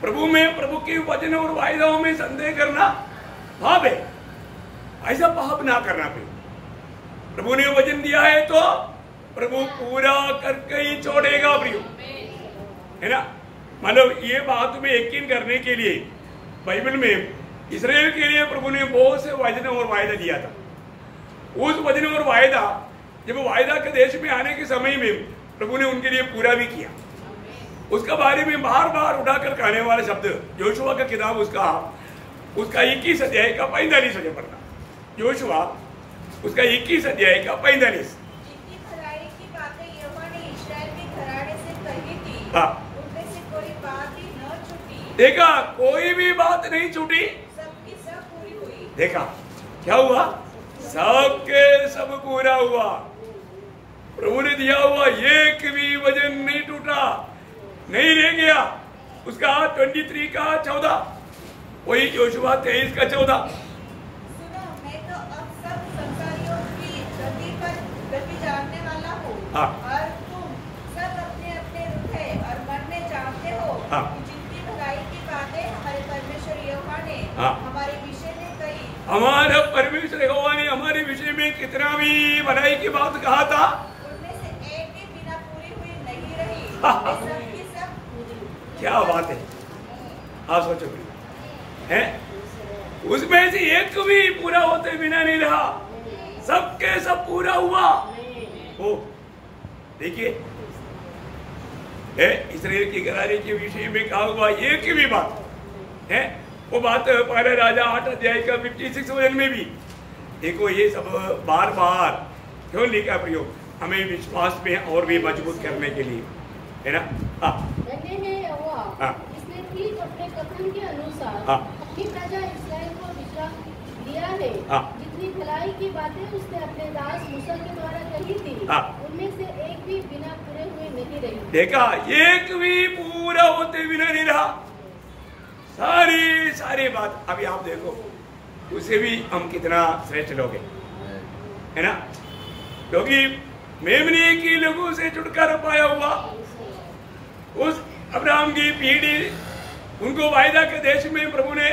प्रभु में, प्रभु के वचन और वायदाओं में संदेह करना पाप है। ऐसा पाप ना करना प्रियो। प्रभु ने वचन दिया है तो प्रभु पूरा करके ही छोड़ेगा प्रियो, है ना। मतलब ये बात में यकीन करने के लिए बाइबल में इस्राएल के लिए प्रभु ने बहुत से वचन और वायदा दिया था। उस वचन और वायदा जब वायदा के देश में आने के समय में प्रभु ने उनके लिए पूरा भी किया। उसका बारे में बार बार उठाकर कहने वाला शब्द योशुआ का किताब उसका 21 अध्याय का 45 वचन पढ़ना। योशुआ उसका 21 अध्याय का 45। जितनी भलाई की बातें यहोवा ने इस्राएल के घराने से कही थी, हाँ, उनमें से कोई बात ही न छूटी। देखा, कोई भी बात नहीं छूटी, सबकी सब पूरी हुई। देखा क्या हुआ, सबके सब पूरा हुआ। प्रभु ने दिया हुआ एक भी वचन नहीं टूटा, नहीं रह गया। उसका 23 का 14, वही योशुआ 23 का 14। सुनो, मैं तो अब सब संसारियों की गति पर गति जानने वाला हूँ, हाँ, और तुम सब अपने अपने हृदय और मन में जानते हो, हाँ, कि जितनी भलाई की बातें हमारे परमेश्वर यहोवा ने, हाँ, हमारे विषय में कही। हमारा परमेश्वर यहोवा ने हमारे विषय में कितना भी भलाई की बात कहा था, उनमें से एक भी बिना पूरी हुई नहीं रही। हाँ, वे सबकी सब पूरी। क्या बात है। आप सोचो है, उसमें से एक भी पूरा होते बिना नहीं रहा, सबके सब पूरा हुआ। ओ देखिए, इस्राएल की घराने के विषय में कहा हुआ एक भी बात है, वो बात पहला राजा 8 अध्याय का 56 वचन में भी देखो। ये सब बार बार क्यों लिखा प्रयोग, हमें विश्वास में और भी मजबूत करने के लिए, है ना। इसने ठीक अपने कथन के अनुसार अपनी प्रजा इस्राएल को विश्राम दिया है। जितनी भलाई की बातें उसने अपने दास मूसा के द्वारा कही थी, उनमें से एक भी बिना पूरे हुए नहीं रही। देखा, एक भी पूरा होते बिना नहीं रहा, सारी बात। अभी आप देखो, उसे भी हम कितना श्रेष्ठ लोग हैं, है ना। क्योंकि मेमने की लोगों से छुटकारा पाया हुआ उस अब्राहम की पीढ़ी, उनको वायदा के देश में प्रभु ने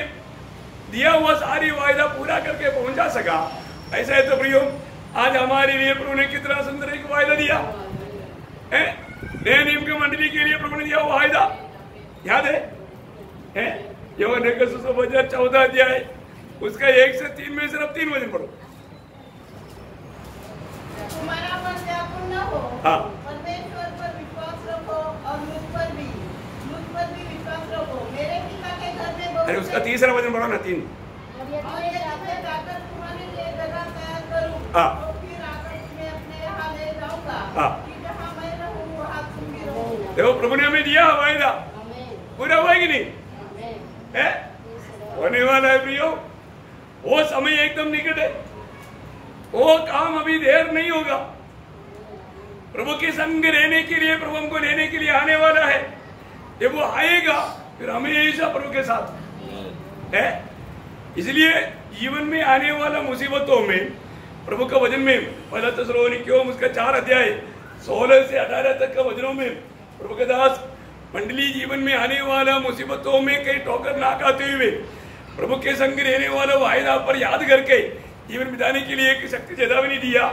दिया हुआ सारी वायदा पूरा करके पहुंचा सका। ऐसा है तो प्रियो, आज हमारे लिए प्रभु ने कितना सुंदर एक वायदा दिया है। नया नियम की मंडली के लिए प्रभु ने दिया हुआ वायदा याद है? यूहन्ना का सुसमाचार 14 अध्याय उसका 1 से 3 में सिर्फ 3 वचन पढ़ो। तुम्हारा मन व्याकुल न हो, हाँ, परमेश्वर पर विश्वास रखो और मुझ पर भी विश्वास रखो। मेरे पिता के घर में बहुत, अरे उसका तीसरा वचन पढ़ो ना, 3। और यदि मैं जाकर तुम्हारे लिए जगह तैयार करूं, हाँ, तो फिर आकर तुम्हें अपने यहाँ ले जाऊंगा, हाँ, कि जहाँ मैं रहूं वहाँ तुम भी रहो। देखो प्रभु ने हमें दिया वायदा, पूरा हुआ कि नहीं है? होने वाला है प्रियो। वो समय एकदम निकट है, वो काम अभी देर नहीं होगा। प्रभु के संग रहने के लिए, प्रभु हमको लेने के लिए आने वाला है। जब वो आएगा फिर हमेशा प्रभु के साथ है। इसलिए जीवन में आने वाला मुसीबतों में प्रभु का वचन में पहला थिस्सलुनीकियों उसका 4 अध्याय 16 से 18 तक का वचनों में प्रभु के दास मंडली जीवन में आने वाला मुसीबतों में कई ठोकर ना खाते हुए प्रभु के संग रहने वाला वायदा पर याद करके जीवन बिताने के लिए एक शक्ति चेतावनी दिया।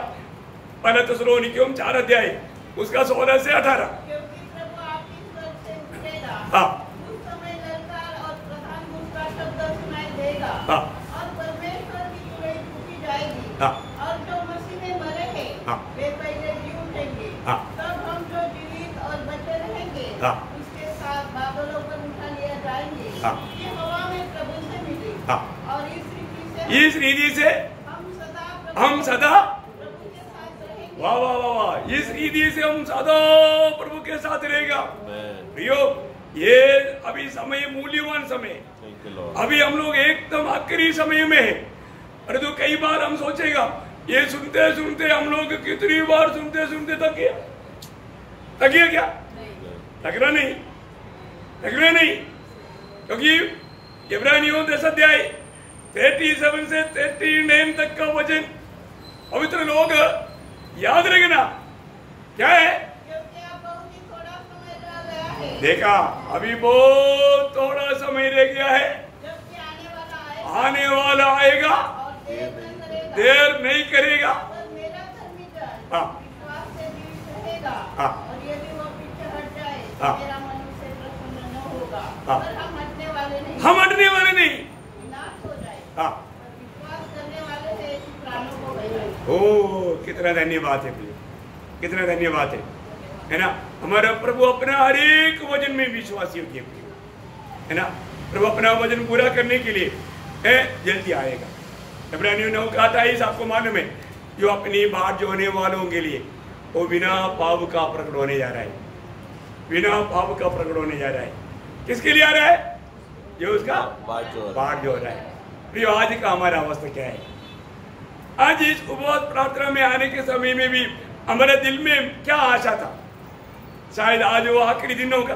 पहला थिस्सलुनीकियों 4 अध्याय उसका 16 से 18। क्योंकि प्रभु आपकी स्वर से उठेगा, हाँ, उस समय ललकार और प्रधान दूत का शब्द सुनाई देगा, हाँ, और परमेश्वर की तुरई फूकी जाएगी, हाँ, और जो मसीह में मरे हैं, हाँ, वे पहले जी उठेंगे। हाँ, तब हम जो जीवित और बचे रहेंगे, हाँ, उसके साथ बादलों पर उठा लिया जाएंगे, हाँ, ये हवा में प्रभु से मिले, हाँ, और इस रीति से हम सदा प्रभु के साथ रहेंगे। वाह वाह वाह वाह, इस रीति से हम सदा प्रभु के साथ रहेगा। प्रियो, ये अभी समय मूल्यवान समय, अभी हम लोग एकदम आखिरी समय में है। अरे तो कई बार हम सोचेगा, ये सुनते सुनते हम लोग कितनी बार सुनते सुनते थक गया क्या? थकना नहीं, क्योंकि इब्रानियों 10 अध्याय 37 से 39 तक का वचन पवित्र लोग याद रखना। क्या है? क्योंकि अब बहुत ही थोड़ा समय रह गया है। देखा, अभी बहुत थोड़ा समय रह गया है, जबकि आने आने वाला आएगा वाला आएगा, और देर नहीं करेगा। पर मेरा धर्मीजन हाँ। विश्वास से जीवित रहेगा। हाँ। और यदि वह पीछे हट जाए तो हाँ। मेरा मन उससे प्रसन्न न होगा। हाँ। पर हम हटने वाले नहीं, हम हटने वाले नहीं। विनाश हो जाए। हाँ। पर विश्वास करने वाले हैं कि प्राणों को बचाए। ओ, कितना धन्यवाद है प्रिय, कितना धन्यवाद है ना। हमारा प्रभु अपना हर एक वचन में विश्वासी होगी है ना। प्रभु अपना वचन पूरा करने के लिए जल्दी आएगा। इब्रानियों 9 का 28 आपको मालूम है, जो अपनी बाट जोने वालों के लिए वो बिना पाप का प्रकट होने जा रहा है, बिना पाप का प्रकट होने जा रहा है। किसके लिए आ रहा है? जो उसका बाट जो रहा है। प्रिय, आज का हमारा अवस्था क्या है? आज इस उपवास प्रार्थना में आने के समय में भी हमारे दिल में क्या आशा था? शायद आज वो आखिरी दिन होगा,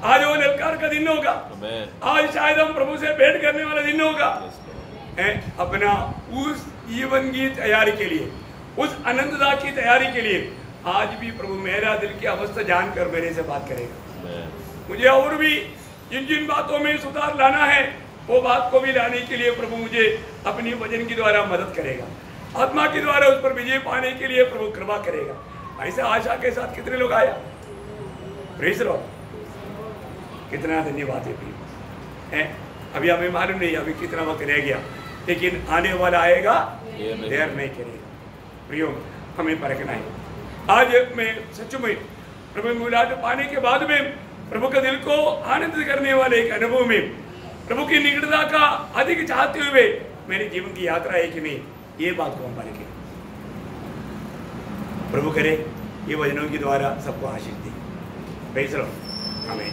आज वो ललकार का दिन होगा, आज शायद हम प्रभु से भेंट करने वाला दिन होगा। अपना उस जीवन की तैयारी के लिए, उस आनंददा की तैयारी के लिए आज भी प्रभु मेरा दिल की अवस्था जानकर मेरे से बात करेगा। मुझे और भी जिन जिन बातों में सुधार लाना है, वो बात को भी लाने के लिए प्रभु मुझे अपनी वचन के द्वारा मदद करेगा, आत्मा के द्वारा उस पर विजय पाने के लिए प्रभु कृपा करेगा। ऐसे आशा के साथ कितने लोग आया? प्रेज द लॉर्ड, कितना धन्यवाद है। अभी हमें मालूम नहीं अभी कितना वक्त रह गया, लेकिन आने वाला आएगा, देर नहीं करेगा। प्रियो, हमें परखना है। आज मैं सच में प्रभु मुलाकात पाने के बाद में प्रभु का दिल को आनंदित करने वाले एक अनुभव में प्रभु की निकटता का अधिक चाहते हुए मेरे जीवन की यात्रा है कि नहीं, ये बात को हम परखें। प्रभु करे ये वचनों के द्वारा सबको आशीष दे। प्रेज़ द लॉर्ड, आमीन।